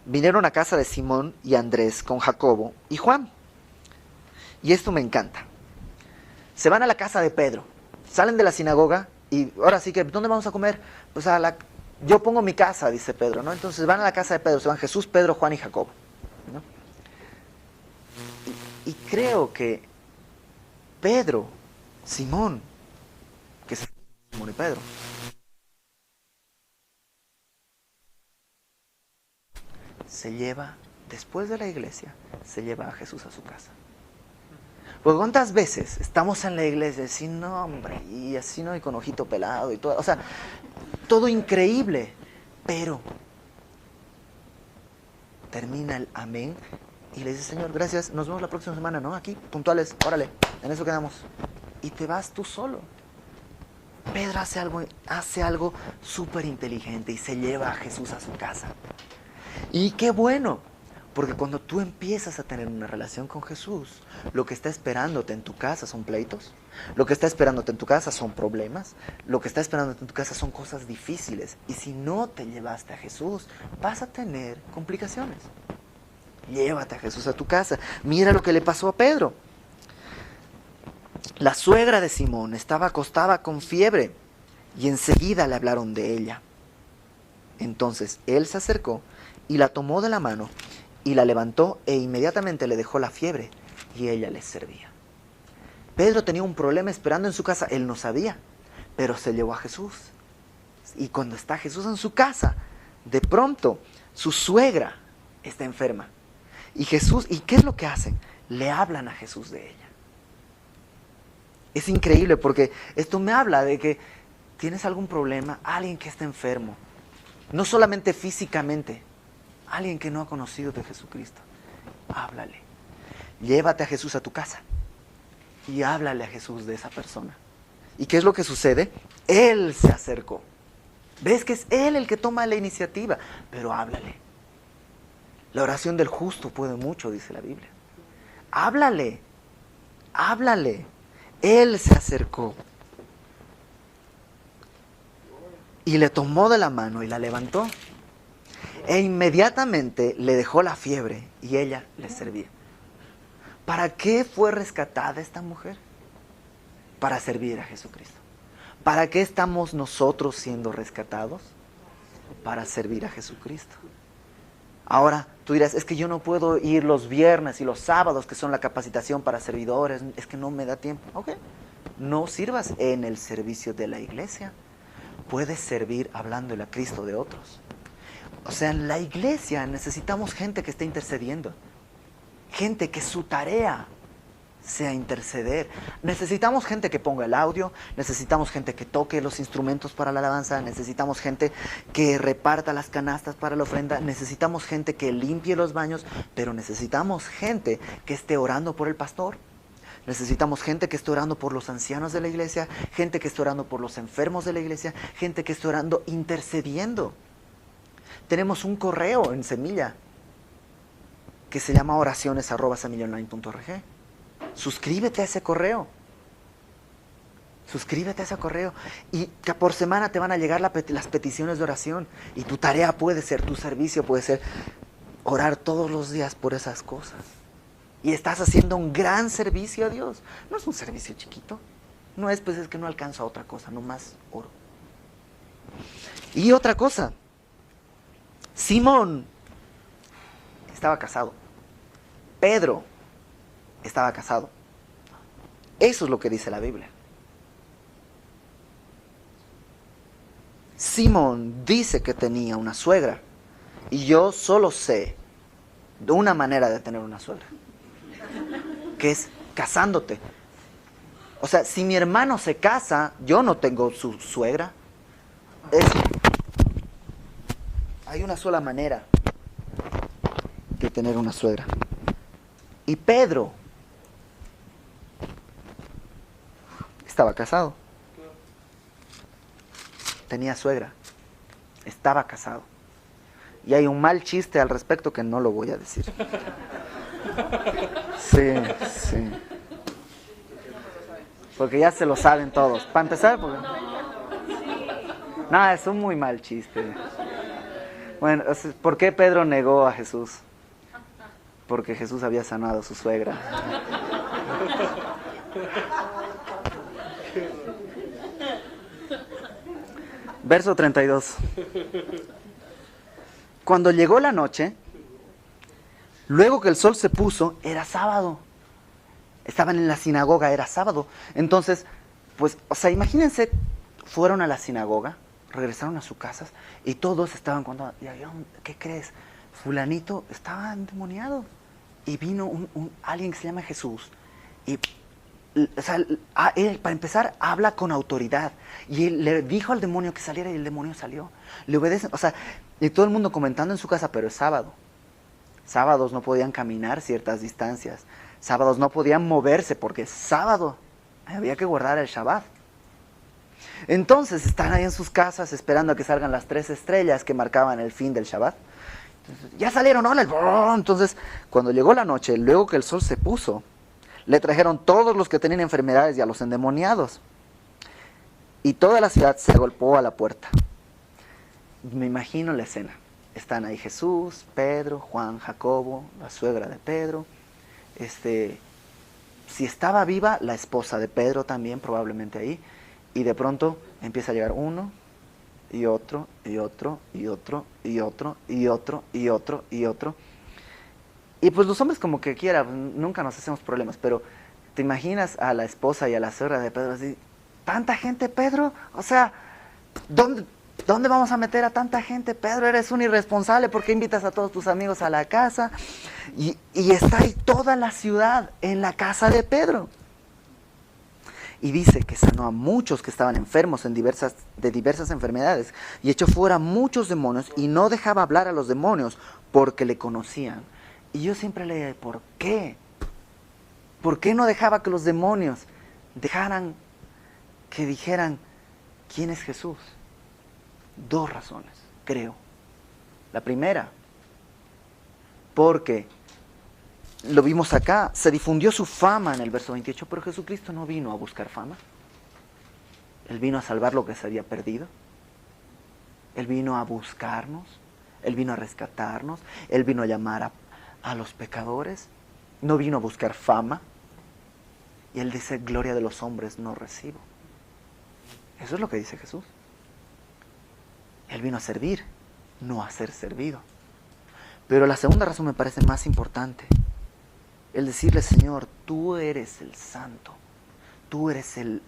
vinieron a casa de Simón y Andrés con Jacobo y Juan. Y esto me encanta. Se van a la casa de Pedro, salen de la sinagoga y ahora sí que, ¿dónde vamos a comer? Pues yo pongo mi casa, dice Pedro, ¿no? Entonces van a la casa de Pedro, se van Jesús, Pedro, Juan y Jacobo, ¿no? Y creo que Pedro, Simón, que es Simón y Pedro, se lleva, después de la iglesia, se lleva a Jesús a su casa. Porque cuántas veces estamos en la iglesia y no, hombre, y así no, y con ojito pelado y todo, o sea, todo increíble, pero termina el amén Y le dices, Señor, gracias, nos vemos la próxima semana, ¿no? Aquí, puntuales, órale, en eso quedamos. Y te vas tú solo. Pedro hace algo súper inteligente y se lleva a Jesús a su casa. Y qué bueno, porque cuando tú empiezas a tener una relación con Jesús, lo que está esperándote en tu casa son pleitos, lo que está esperándote en tu casa son problemas, lo que está esperándote en tu casa son cosas difíciles. Y si no te llevaste a Jesús, vas a tener complicaciones. Llévate a Jesús a tu casa. Mira lo que le pasó a Pedro. La suegra de Simón estaba acostada con fiebre y enseguida le hablaron de ella. Entonces él se acercó y la tomó de la mano y la levantó e inmediatamente le dejó la fiebre y ella les servía. Pedro tenía un problema esperando en su casa, él no sabía, pero se llevó a Jesús. Y cuando está Jesús en su casa, de pronto su suegra está enferma. Y Jesús, ¿y qué es lo que hacen? Le hablan a Jesús de ella. Es increíble porque esto me habla de que tienes algún problema, alguien que está enfermo, no solamente físicamente, alguien que no ha conocido de Jesucristo. Háblale. Llévate a Jesús a tu casa y háblale a Jesús de esa persona. ¿Y qué es lo que sucede? Él se acercó. ¿Ves que es él el que toma la iniciativa? Pero háblale. La oración del justo puede mucho, dice la Biblia. Háblale. Háblale. Él se acercó y le tomó de la mano y la levantó. E inmediatamente le dejó la fiebre y ella le servía. ¿Para qué fue rescatada esta mujer? Para servir a Jesucristo. ¿Para qué estamos nosotros siendo rescatados? Para servir a Jesucristo. Ahora, tú dirás, es que yo no puedo ir los viernes y los sábados, que son la capacitación para servidores, es que no me da tiempo. Ok, no sirvas en el servicio de la iglesia. Puedes servir hablándole a Cristo de otros. O sea, en la iglesia necesitamos gente que esté intercediendo. Gente que su tarea sea interceder. Necesitamos gente que ponga el audio, necesitamos gente que toque los instrumentos para la alabanza, necesitamos gente que reparta las canastas para la ofrenda, necesitamos gente que limpie los baños, pero necesitamos gente que esté orando por el pastor. Necesitamos gente que esté orando por los ancianos de la iglesia, gente que esté orando por los enfermos de la iglesia, gente que esté orando, intercediendo. Tenemos un correo en Semilla que se llama oraciones@semillonline.org. Suscríbete a ese correo. Suscríbete a ese correo. Y que por semana te van a llegar las peticiones de oración. Y tu tarea puede ser, tu servicio puede ser orar todos los días por esas cosas. Y estás haciendo un gran servicio a Dios. No es un servicio chiquito. No es, pues es que no alcanzo a otra cosa, nomás oro. Y otra cosa. Simón estaba casado. Pedro estaba casado. Eso es lo que dice la Biblia. Simón dice que tenía una suegra. Y yo solo sé de una manera de tener una suegra. Que es casándote. O sea, si mi hermano se casa, yo no tengo su suegra. Hay una sola manera de tener una suegra. Y Pedro estaba casado. Tenía suegra. Estaba casado. Y hay un mal chiste al respecto que no lo voy a decir. Sí, sí. Porque ya se lo saben todos. Para empezar, porque... No, es un muy mal chiste. Bueno, ¿por qué Pedro negó a Jesús? Porque Jesús había sanado a su suegra. Verso 32. Cuando llegó la noche, luego que el sol se puso, era sábado. Estaban en la sinagoga, era sábado. Entonces, pues, o sea, imagínense, fueron a la sinagoga, regresaron a sus casas y todos estaban cuando, ¿qué crees? Fulanito estaba endemoniado. Y vino alguien que se llama Jesús. Y, o sea, él, para empezar, habla con autoridad. Y él le dijo al demonio que saliera y el demonio salió. Le obedecen, o sea, y todo el mundo comentando en su casa, pero es sábado. Sábados no podían caminar ciertas distancias. Sábados no podían moverse porque es sábado. Había que guardar el Shabbat. Entonces están ahí en sus casas esperando a que salgan las 3 estrellas que marcaban el fin del Shabbat. Entonces, ya salieron, hola. Entonces, cuando llegó la noche, luego que el sol se puso, le trajeron todos los que tenían enfermedades y a los endemoniados. Y toda la ciudad se agolpó a la puerta. Me imagino la escena. Están ahí Jesús, Pedro, Juan, Jacobo, la suegra de Pedro. Si estaba viva, la esposa de Pedro también, probablemente ahí. Y de pronto empieza a llegar uno, y otro, y otro, y otro, y otro, y otro, y otro, y otro. Y pues los hombres como que quiera, nunca nos hacemos problemas, pero ¿te imaginas a la esposa y a la suegra de Pedro así? ¿Tanta gente, Pedro? O sea, ¿dónde vamos a meter a tanta gente? Pedro, eres un irresponsable, ¿por qué invitas a todos tus amigos a la casa? Y está ahí toda la ciudad en la casa de Pedro. Y dice que sanó a muchos que estaban enfermos de diversas enfermedades y echó fuera muchos demonios y no dejaba hablar a los demonios porque le conocían. Y yo siempre leía, ¿por qué? ¿Por qué no dejaba que los demonios dejaran que dijeran quién es Jesús? 2 razones, creo. La primera, porque lo vimos acá, se difundió su fama en el verso 28, pero Jesucristo no vino a buscar fama. Él vino a salvar lo que se había perdido. Él vino a buscarnos, Él vino a rescatarnos, Él vino a llamar a los pecadores. No vino a buscar fama. Y Él dice, gloria de los hombres no recibo. Eso es lo que dice Jesús. Él vino a servir, no a ser servido. Pero la segunda razón me parece más importante. El decirle, Señor, tú eres el santo, tú eres el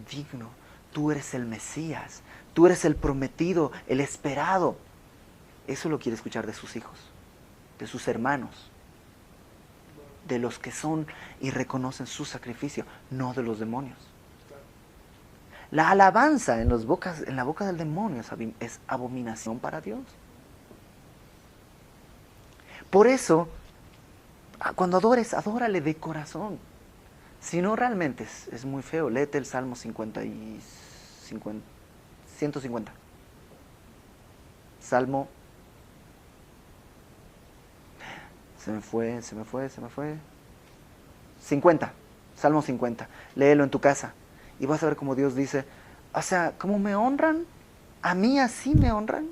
digno, tú eres el Mesías, tú eres el prometido, el esperado. Eso lo quiere escuchar de sus hijos, de sus hermanos, de los que son y reconocen su sacrificio, no de los demonios. La alabanza en la boca del demonio es abominación para Dios. Por eso, cuando adores, adórale de corazón. Si no, realmente es muy feo. Léete el Salmo 150. Salmo. Se me fue. 50. Salmo 50. Léelo en tu casa. Y vas a ver cómo Dios dice, o sea, ¿cómo me honran? ¿A mí así me honran?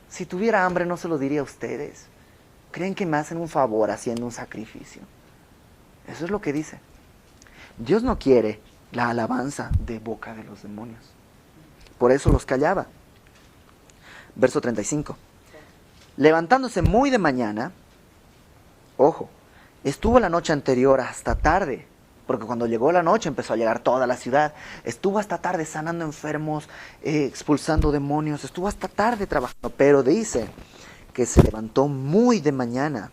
Si tuviera hambre no se lo diría a ustedes. ¿Creen que me hacen un favor haciendo un sacrificio? Eso es lo que dice. Dios no quiere la alabanza de boca de los demonios. Por eso los callaba. Verso 35. Levantándose muy de mañana, ojo, estuvo la noche anterior hasta tarde, porque cuando llegó la noche empezó a llegar toda la ciudad. Estuvo hasta tarde sanando enfermos, expulsando demonios, estuvo hasta tarde trabajando. Pero dice que se levantó muy de mañana,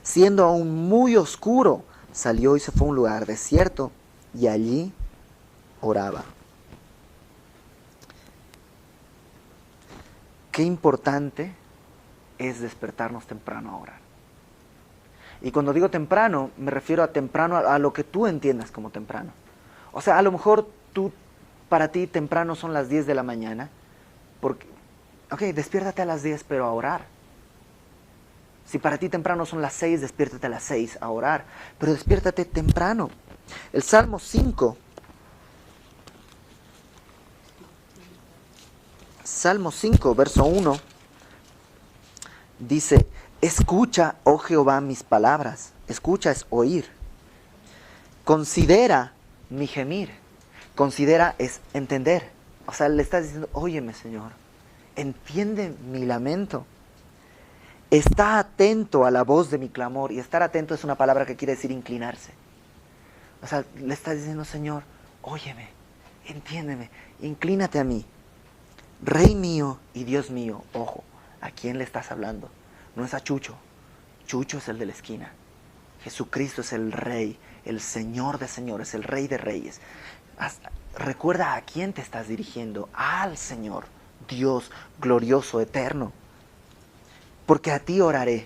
siendo aún muy oscuro, salió y se fue a un lugar desierto y allí oraba. Qué importante es despertarnos temprano a orar. Y cuando digo temprano, me refiero a temprano a lo que tú entiendas como temprano. O sea, a lo mejor para ti temprano son las 10 de la mañana, porque, ok, despiértate a las 10, pero a orar. Si para ti temprano son las 6, despiértate a las 6 a orar, pero despiértate temprano. El Salmo 5, verso 1, dice, escucha, oh Jehová, mis palabras. Escucha es oír. Considera mi gemir. Considera es entender. O sea, le estás diciendo, óyeme, Señor, entiende mi lamento. Está atento a la voz de mi clamor. Y estar atento es una palabra que quiere decir inclinarse. O sea, le estás diciendo, Señor, óyeme, entiéndeme, inclínate a mí. Rey mío y Dios mío. Ojo, ¿a quién le estás hablando? No es a Chucho. Chucho es el de la esquina. Jesucristo es el Rey, el Señor de señores, el Rey de reyes. Recuerda a quién te estás dirigiendo. Al Señor, Dios glorioso, eterno. porque a ti oraré.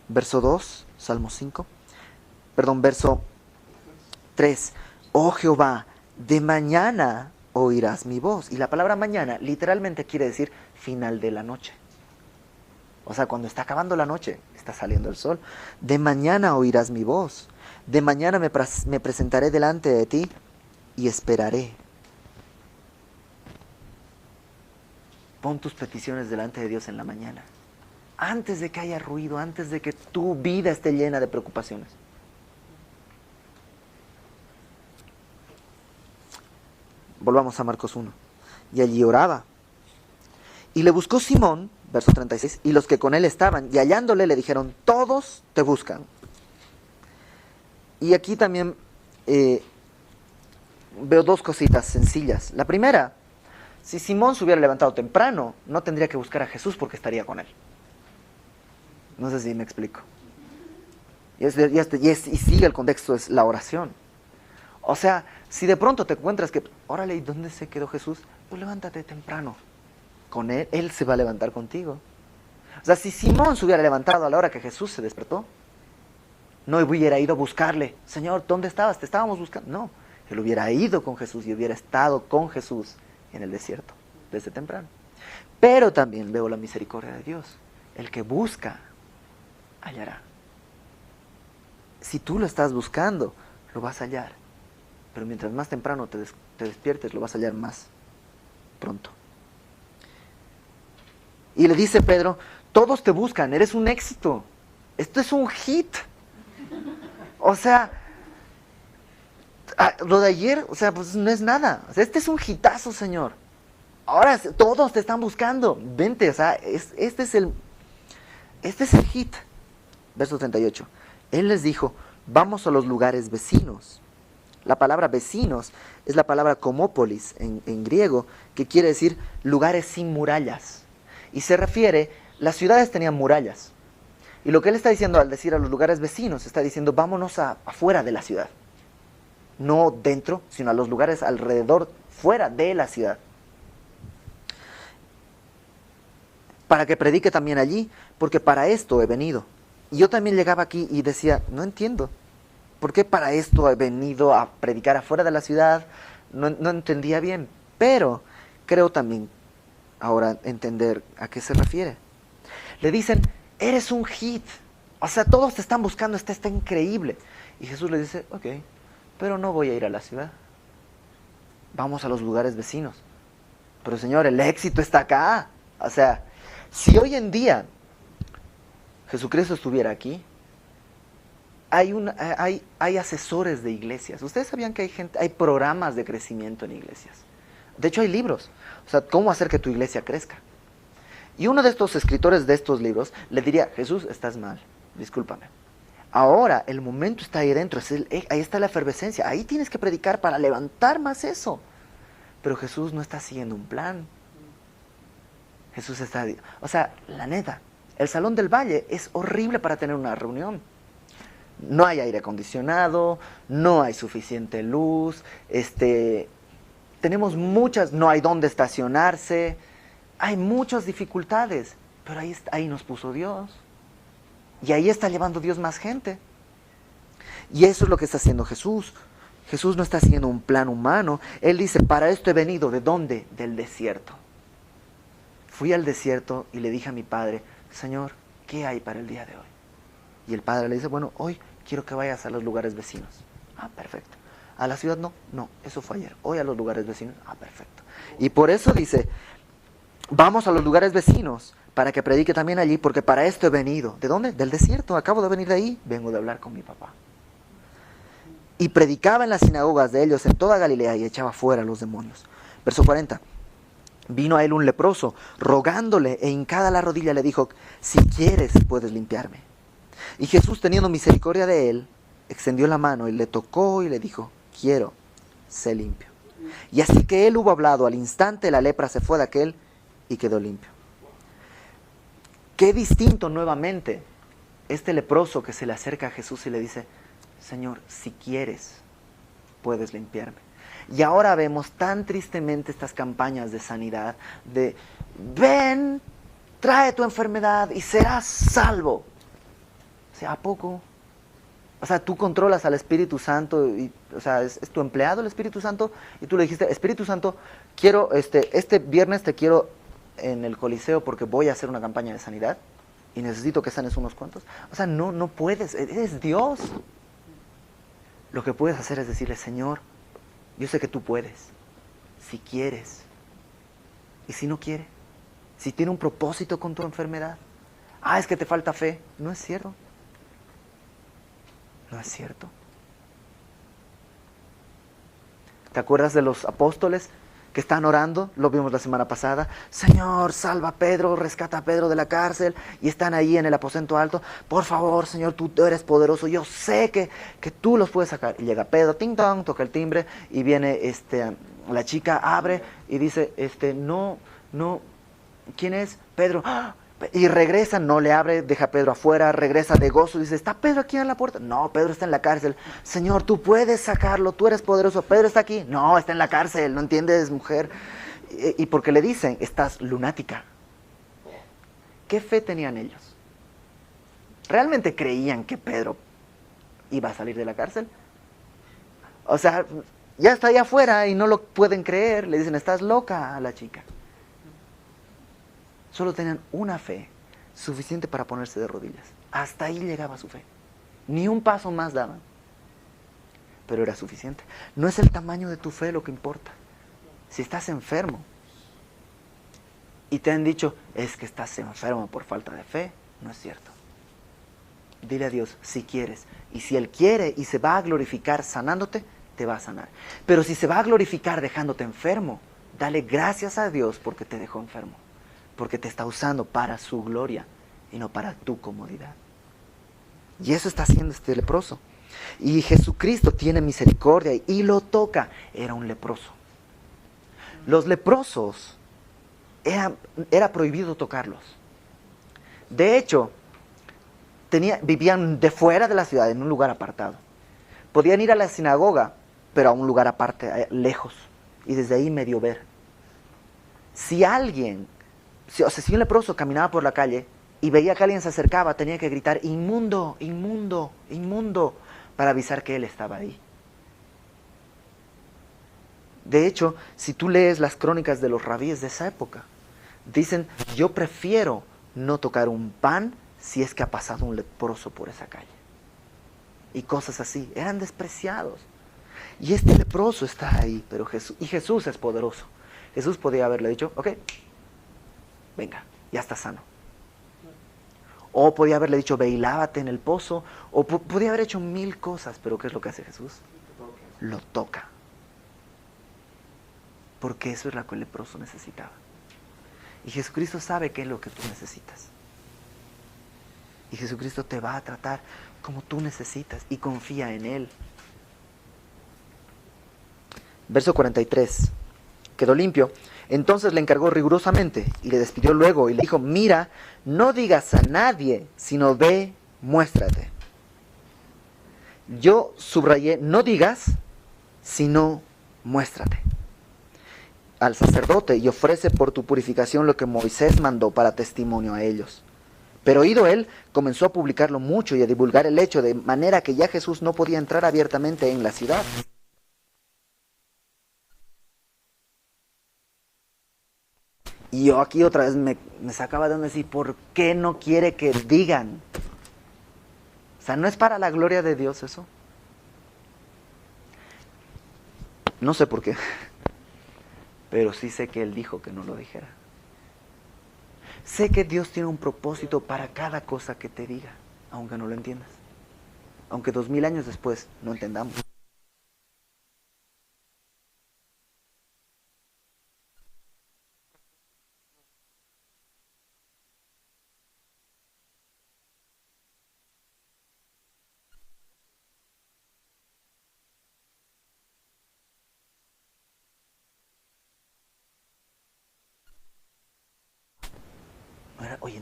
Verso 2, Salmo 5. Perdón, verso 3. Oh Jehová, de mañana oirás mi voz. Y la palabra mañana literalmente quiere decir final de la noche. O sea, cuando está acabando la noche, está saliendo el sol. De mañana oirás mi voz. De mañana me presentaré delante de ti y esperaré. Pon tus peticiones delante de Dios en la mañana. Antes de que haya ruido, antes de que tu vida esté llena de preocupaciones. Volvamos a Marcos 1. Y allí oraba. Y le buscó Simón, verso 36, y los que con él estaban, y hallándole le dijeron, todos te buscan. Y aquí también veo dos cositas sencillas. La primera, si Simón se hubiera levantado temprano, no tendría que buscar a Jesús porque estaría con él. No sé si me explico. Y sigue el contexto, es la oración. O sea, si de pronto te encuentras que, órale, ¿y dónde se quedó Jesús? Pues levántate temprano. Con él se va a levantar contigo. O sea, si Simón se hubiera levantado a la hora que Jesús se despertó, no hubiera ido a buscarle. Señor, ¿dónde estabas? Te estábamos buscando. No, él hubiera ido con Jesús y hubiera estado con Jesús en el desierto, desde temprano. Pero también veo la misericordia de Dios. El que busca, hallará. Si tú lo estás buscando, lo vas a hallar. Pero mientras más temprano te despiertes, lo vas a hallar más pronto. Y le dice Pedro, todos te buscan, eres un éxito. Esto es un hit. O sea, lo de ayer, o sea, pues no es nada. O sea, este es un hitazo, Señor. Ahora todos te están buscando. Vente, o sea, este es el hit. Verso 38. Él les dijo, vamos a los lugares vecinos. La palabra vecinos es la palabra comópolis en griego, que quiere decir lugares sin murallas. Y se refiere, las ciudades tenían murallas. Y lo que él está diciendo al decir a los lugares vecinos, está diciendo, vámonos afuera de la ciudad. No dentro, sino a los lugares alrededor, fuera de la ciudad. Para que predique también allí, porque para esto he venido. Y yo también llegaba aquí y decía, no entiendo. ¿Por qué para esto he venido a predicar afuera de la ciudad? No entendía bien. Pero creo también ahora entender a qué se refiere. Le dicen, eres un hit. O sea, todos te están buscando, está increíble. Y Jesús le dice, ok, pero no voy a ir a la ciudad. Vamos a los lugares vecinos. Pero Señor, el éxito está acá. O sea, si hoy en día Jesucristo estuviera aquí, hay asesores de iglesias. ¿Ustedes sabían que hay programas de crecimiento en iglesias? De hecho, hay libros. O sea, cómo hacer que tu iglesia crezca. Y uno de estos escritores de estos libros le diría, Jesús, estás mal, discúlpame. Ahora, el momento está ahí dentro, ahí está la efervescencia, ahí tienes que predicar para levantar más eso. Pero Jesús no está siguiendo un plan. Jesús está, o sea, la neta, el Salón del Valle es horrible para tener una reunión. No hay aire acondicionado, no hay suficiente luz, tenemos no hay dónde estacionarse, hay muchas dificultades, pero ahí nos puso Dios. Y ahí está llevando Dios más gente. Y eso es lo que está haciendo Jesús. Jesús no está siguiendo un plan humano. Él dice, para esto he venido. ¿De dónde? Del desierto. Fui al desierto y le dije a mi padre, Señor, ¿qué hay para el día de hoy? Y el padre le dice, bueno, hoy quiero que vayas a los lugares vecinos. Ah, perfecto. ¿A la ciudad no? No, eso fue ayer. Hoy a los lugares vecinos. Ah, perfecto. Y por eso dice, vamos a los lugares vecinos para que predique también allí, porque para esto he venido. ¿De dónde? Del desierto. Acabo de venir de ahí. Vengo de hablar con mi papá. Y predicaba en las sinagogas de ellos en toda Galilea y echaba fuera a los demonios. Verso 40. Vino a él un leproso, rogándole, e hincada la rodilla le dijo, si quieres puedes limpiarme. Y Jesús, teniendo misericordia de él, extendió la mano y le tocó y le dijo, quiero, sé limpio. Y así que él hubo hablado, al instante la lepra se fue de aquel y quedó limpio. Qué distinto nuevamente este leproso que se le acerca a Jesús y le dice, Señor, si quieres, puedes limpiarme. Y ahora vemos tan tristemente estas campañas de sanidad, de ven trae tu enfermedad y serás salvo. O sea, ¿a poco? O sea, tú controlas al Espíritu Santo, y, o sea, es tu empleado el Espíritu Santo, y tú le dijiste, Espíritu Santo, quiero, este viernes te quiero en el Coliseo porque voy a hacer una campaña de sanidad y necesito que sanes unos cuantos. O sea, no puedes, eres Dios. Lo que puedes hacer es decirle, Señor, yo sé que tú puedes, si quieres. Y si no quiere, si tiene un propósito con tu enfermedad. Es que te falta fe. No es cierto. No es cierto. ¿Te acuerdas de los apóstoles que están orando? Lo vimos la semana pasada. Señor, salva a Pedro, rescata a Pedro de la cárcel. Y están ahí en el aposento alto. Por favor, Señor, tú eres poderoso. Yo sé que tú los puedes sacar. Y llega Pedro, ting tong, toca el timbre. Y viene la chica, abre y dice, no, ¿quién es? Pedro. Y regresa, no le abre, deja a Pedro afuera, regresa de gozo y dice, ¿está Pedro aquí en la puerta? No, Pedro está en la cárcel. Señor, tú puedes sacarlo, tú eres poderoso. Pedro está aquí. No, está en la cárcel, ¿no entiendes, mujer? Y porque le dicen, estás lunática. ¿Qué fe tenían ellos? ¿Realmente creían que Pedro iba a salir de la cárcel? O sea, ya está allá afuera y no lo pueden creer. Le dicen, estás loca a la chica. Solo tenían una fe suficiente para ponerse de rodillas. Hasta ahí llegaba su fe. Ni un paso más daban. Pero era suficiente. No es el tamaño de tu fe lo que importa. Si estás enfermo y te han dicho, es que estás enfermo por falta de fe, no es cierto. Dile a Dios, si quieres. Y si Él quiere y se va a glorificar sanándote, te va a sanar. Pero si se va a glorificar dejándote enfermo, dale gracias a Dios porque te dejó enfermo. Porque te está usando para su gloria y no para tu comodidad. Y eso está haciendo este leproso. Y Jesucristo tiene misericordia y lo toca. Era un leproso. Los leprosos, era prohibido tocarlos. De hecho, vivían de fuera de la ciudad, en un lugar apartado. Podían ir a la sinagoga, pero a un lugar aparte, lejos. Y desde ahí medio ver. Si un leproso caminaba por la calle y veía que alguien se acercaba, tenía que gritar, inmundo, inmundo, inmundo, para avisar que él estaba ahí. De hecho, si tú lees las crónicas de los rabíes de esa época, dicen, yo prefiero no tocar un pan si es que ha pasado un leproso por esa calle. Y cosas así, eran despreciados. Y este leproso está ahí, pero Jesús es poderoso. Jesús podía haberle dicho, ok, venga, ya está sano. O podía haberle dicho, ve y lávate en el pozo. O podía haber hecho 1000 cosas, pero ¿qué es lo que hace Jesús? Lo toca. Porque eso es lo que el leproso necesitaba. Y Jesucristo sabe qué es lo que tú necesitas. Y Jesucristo te va a tratar como tú necesitas y confía en Él. Verso 43. Quedó limpio. Entonces le encargó rigurosamente y le despidió luego y le dijo, mira, no digas a nadie, sino ve, muéstrate. Yo subrayé, no digas, sino muéstrate al sacerdote y ofrece por tu purificación lo que Moisés mandó para testimonio a ellos. Pero oído él, comenzó a publicarlo mucho y a divulgar el hecho, de manera que ya Jesús no podía entrar abiertamente en la ciudad. Y yo aquí otra vez me sacaba de donde decir, ¿por qué no quiere que digan? O sea, ¿no es para la gloria de Dios eso? No sé por qué, pero sí sé que Él dijo que no lo dijera. Sé que Dios tiene un propósito para cada cosa que te diga, aunque no lo entiendas. Aunque 2000 años después no entendamos.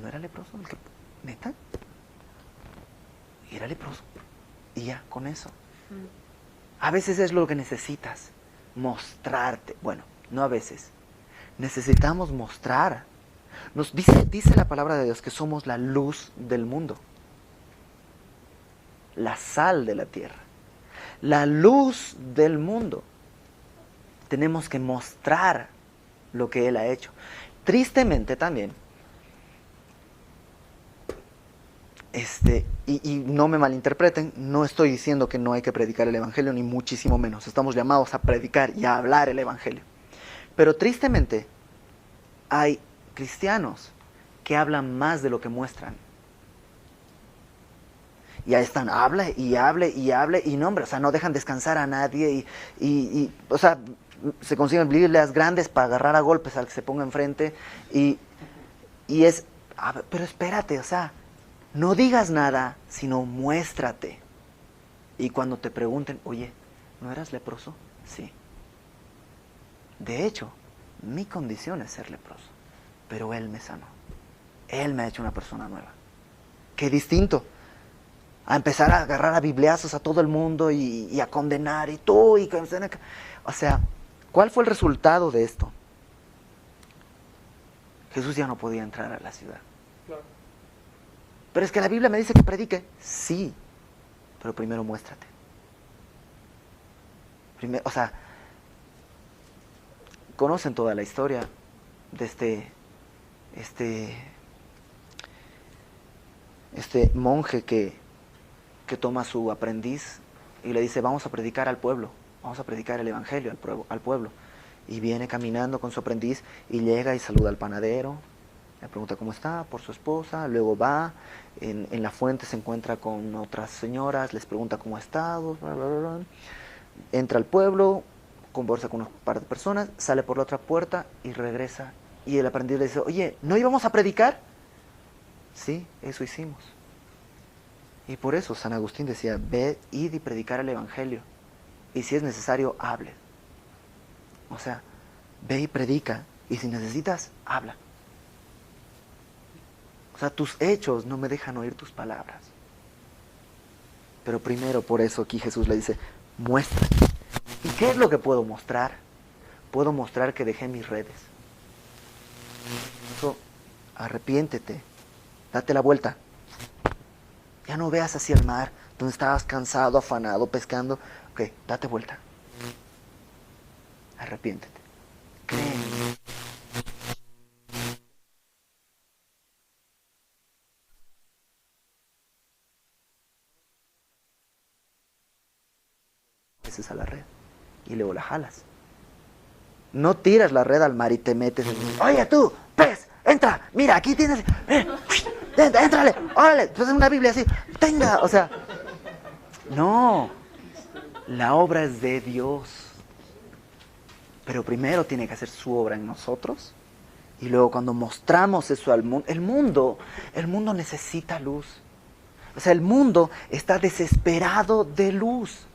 ¿No era leproso el que... ¿Neta? Era leproso. Y ya, con eso. A veces es lo que necesitas. Mostrarte. Bueno, no a veces. Necesitamos mostrar. Nos dice la palabra de Dios que somos la luz del mundo, la sal de la tierra, la luz del mundo. Tenemos que mostrar lo que Él ha hecho. Tristemente también, y no me malinterpreten, no estoy diciendo que no hay que predicar el Evangelio, ni muchísimo menos. Estamos llamados a predicar y a hablar el Evangelio. Pero tristemente hay cristianos que hablan más de lo que muestran. Y ahí están, hable y no, hombre, o sea, no dejan descansar a nadie o sea, se consiguen Biblias grandes para agarrar a golpes al que se ponga enfrente y es, pero espérate, o sea, no digas nada, sino muéstrate. Y cuando te pregunten, oye, ¿no eras leproso? Sí. De hecho, mi condición es ser leproso, pero Él me sanó. Él me ha hecho una persona nueva. Qué distinto a empezar a agarrar a bibliazos a todo el mundo y a condenar y tú. O sea, ¿cuál fue el resultado de esto? Jesús ya no podía entrar a la ciudad. Claro. Pero es que la Biblia me dice que predique. Sí, pero primero muéstrate. O sea, conocen toda la historia de este monje que toma a su aprendiz y le dice, vamos a predicar al pueblo, vamos a predicar el Evangelio al pueblo. Y viene caminando con su aprendiz y llega y saluda al panadero, le pregunta cómo está, por su esposa, luego va, en la fuente se encuentra con otras señoras, les pregunta cómo ha estado, bla, bla, bla. Entra al pueblo, conversa con un par de personas, sale por la otra puerta y regresa. Y el aprendiz le dice, oye, ¿no íbamos a predicar? Sí, eso hicimos. Y por eso San Agustín decía, ve, id y predicar el Evangelio. Y si es necesario, hable. O sea, ve y predica. Y si necesitas, habla. O sea, tus hechos no me dejan oír tus palabras. Pero primero, por eso aquí Jesús le dice, muestra. ¿Y qué es lo que puedo mostrar? Puedo mostrar que dejé mis redes. Eso, arrepiéntete. Date la vuelta. Ya no veas hacia el mar, donde estabas cansado, afanado, pescando. Ok, date vuelta. Arrepiéntete. Cree. A la red y luego la jalas. No tiras la red al mar y te metes en... Oye tú, pez, entra, mira, aquí tienes... Éntrale, órale, entonces una Biblia así, tenga, o sea... No, la obra es de Dios. Pero primero tiene que hacer su obra en nosotros y luego cuando mostramos eso al mundo, el mundo necesita luz. O sea, el mundo está desesperado de luz.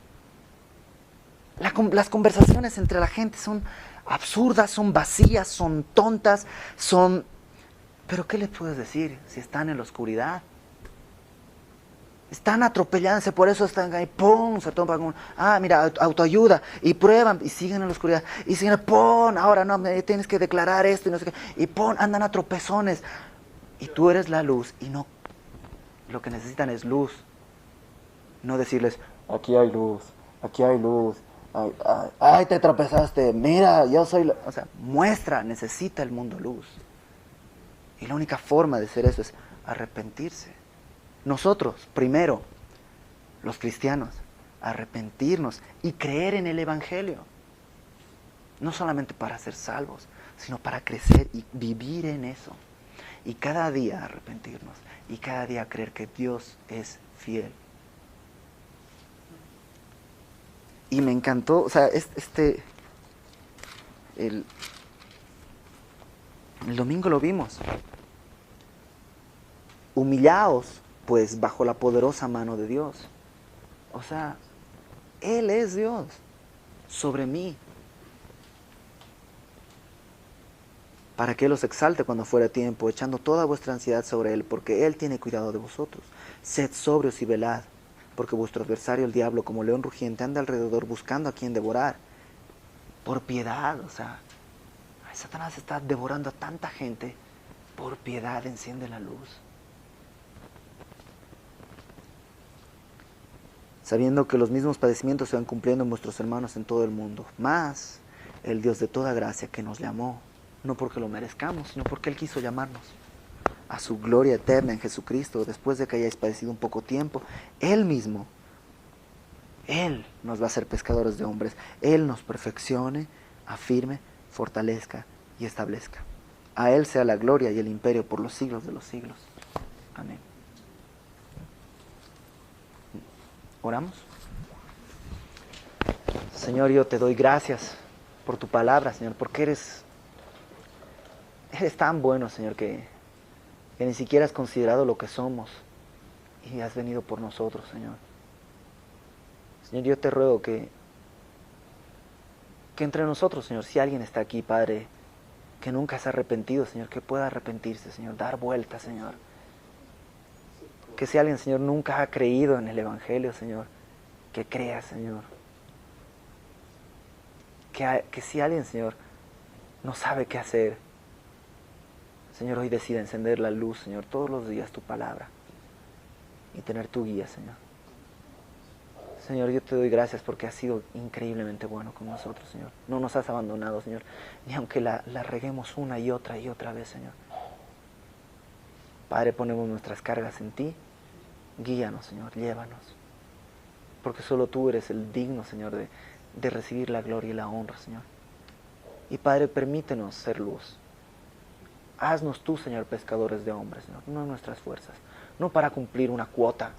Las conversaciones entre la gente son absurdas, son vacías, son tontas, son... ¿Pero qué les puedes decir si están en la oscuridad? Están atropellándose, por eso están ahí, ¡pum! Se toman, mira, autoayuda, y prueban, y siguen en la oscuridad, y siguen, ¡pum! Ahora no, tienes que declarar esto, y no sé qué, y ¡pum! Andan a tropezones. Y tú eres la luz, y no, lo que necesitan es luz. No decirles, aquí hay luz, aquí hay luz. Ay, te tropezaste, mira, yo soy... O sea, necesita el mundo luz. Y la única forma de hacer eso es arrepentirse. Nosotros, primero, los cristianos, arrepentirnos y creer en el Evangelio. No solamente para ser salvos, sino para crecer y vivir en eso. Y cada día arrepentirnos y cada día creer que Dios es fiel. Y me encantó, o sea, el domingo lo vimos. Humillaos, pues, bajo la poderosa mano de Dios. O sea, Él es Dios sobre mí. Para que Él os exalte cuando fuera tiempo, echando toda vuestra ansiedad sobre Él, porque Él tiene cuidado de vosotros. Sed sobrios y velad, porque vuestro adversario, el diablo, como león rugiente, anda alrededor buscando a quien devorar. Por piedad, o sea, Satanás está devorando a tanta gente por piedad enciende la luz. Sabiendo que los mismos padecimientos se van cumpliendo en vuestros hermanos en todo el mundo. Mas el Dios de toda gracia, que nos llamó, no porque lo merezcamos, sino porque Él quiso llamarnos a su gloria eterna en Jesucristo, después de que hayáis padecido un poco tiempo, Él mismo, Él nos va a hacer pescadores de hombres. Él nos perfeccione, afirme, fortalezca y establezca. A Él sea la gloria y el imperio por los siglos de los siglos. Amén. ¿Oramos? Señor, yo te doy gracias por tu palabra, Señor, porque eres tan bueno, Señor, que ni siquiera has considerado lo que somos y has venido por nosotros, Señor. Señor, yo te ruego que entre nosotros, Señor, si alguien está aquí, Padre, que nunca se ha arrepentido, Señor, que pueda arrepentirse, Señor, dar vuelta, Señor. Que si alguien, Señor, nunca ha creído en el Evangelio, Señor, que crea, Señor. Que si alguien, Señor, no sabe qué hacer, Señor, hoy decida encender la luz, Señor, todos los días tu palabra y tener tu guía, Señor. Señor, yo te doy gracias porque has sido increíblemente bueno con nosotros, Señor. No nos has abandonado, Señor, ni aunque la reguemos una y otra vez, Señor. Padre, ponemos nuestras cargas en ti. Guíanos, Señor, llévanos. Porque solo tú eres el digno, Señor, de recibir la gloria y la honra, Señor. Y Padre, permítenos ser luz. Haznos tú, Señor, pescadores de hombres, Señor, no nuestras fuerzas. No para cumplir una cuota,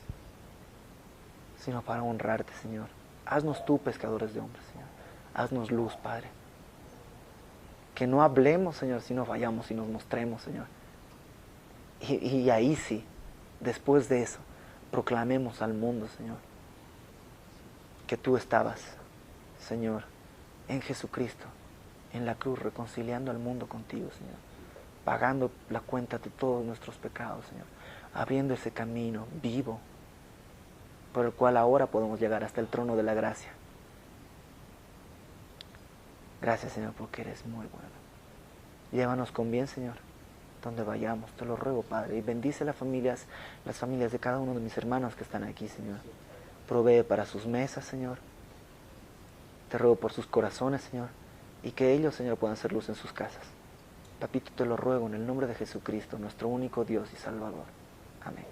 sino para honrarte, Señor. Haznos tú pescadores de hombres, Señor. Haznos luz, Padre. Que no hablemos, Señor, sino vayamos y nos mostremos, Señor. Y ahí sí, después de eso, proclamemos al mundo, Señor, que tú estabas, Señor, en Jesucristo, en la cruz, reconciliando al mundo contigo, Señor. Pagando la cuenta de todos nuestros pecados, Señor. Abriendo ese camino vivo, por el cual ahora podemos llegar hasta el trono de la gracia. Gracias, Señor, porque eres muy bueno. Llévanos con bien, Señor, donde vayamos. Te lo ruego, Padre. Y bendice las familias de cada uno de mis hermanos que están aquí, Señor. Provee para sus mesas, Señor. Te ruego por sus corazones, Señor. Y que ellos, Señor, puedan ser luz en sus casas. Papito, te lo ruego en el nombre de Jesucristo, nuestro único Dios y Salvador. Amén.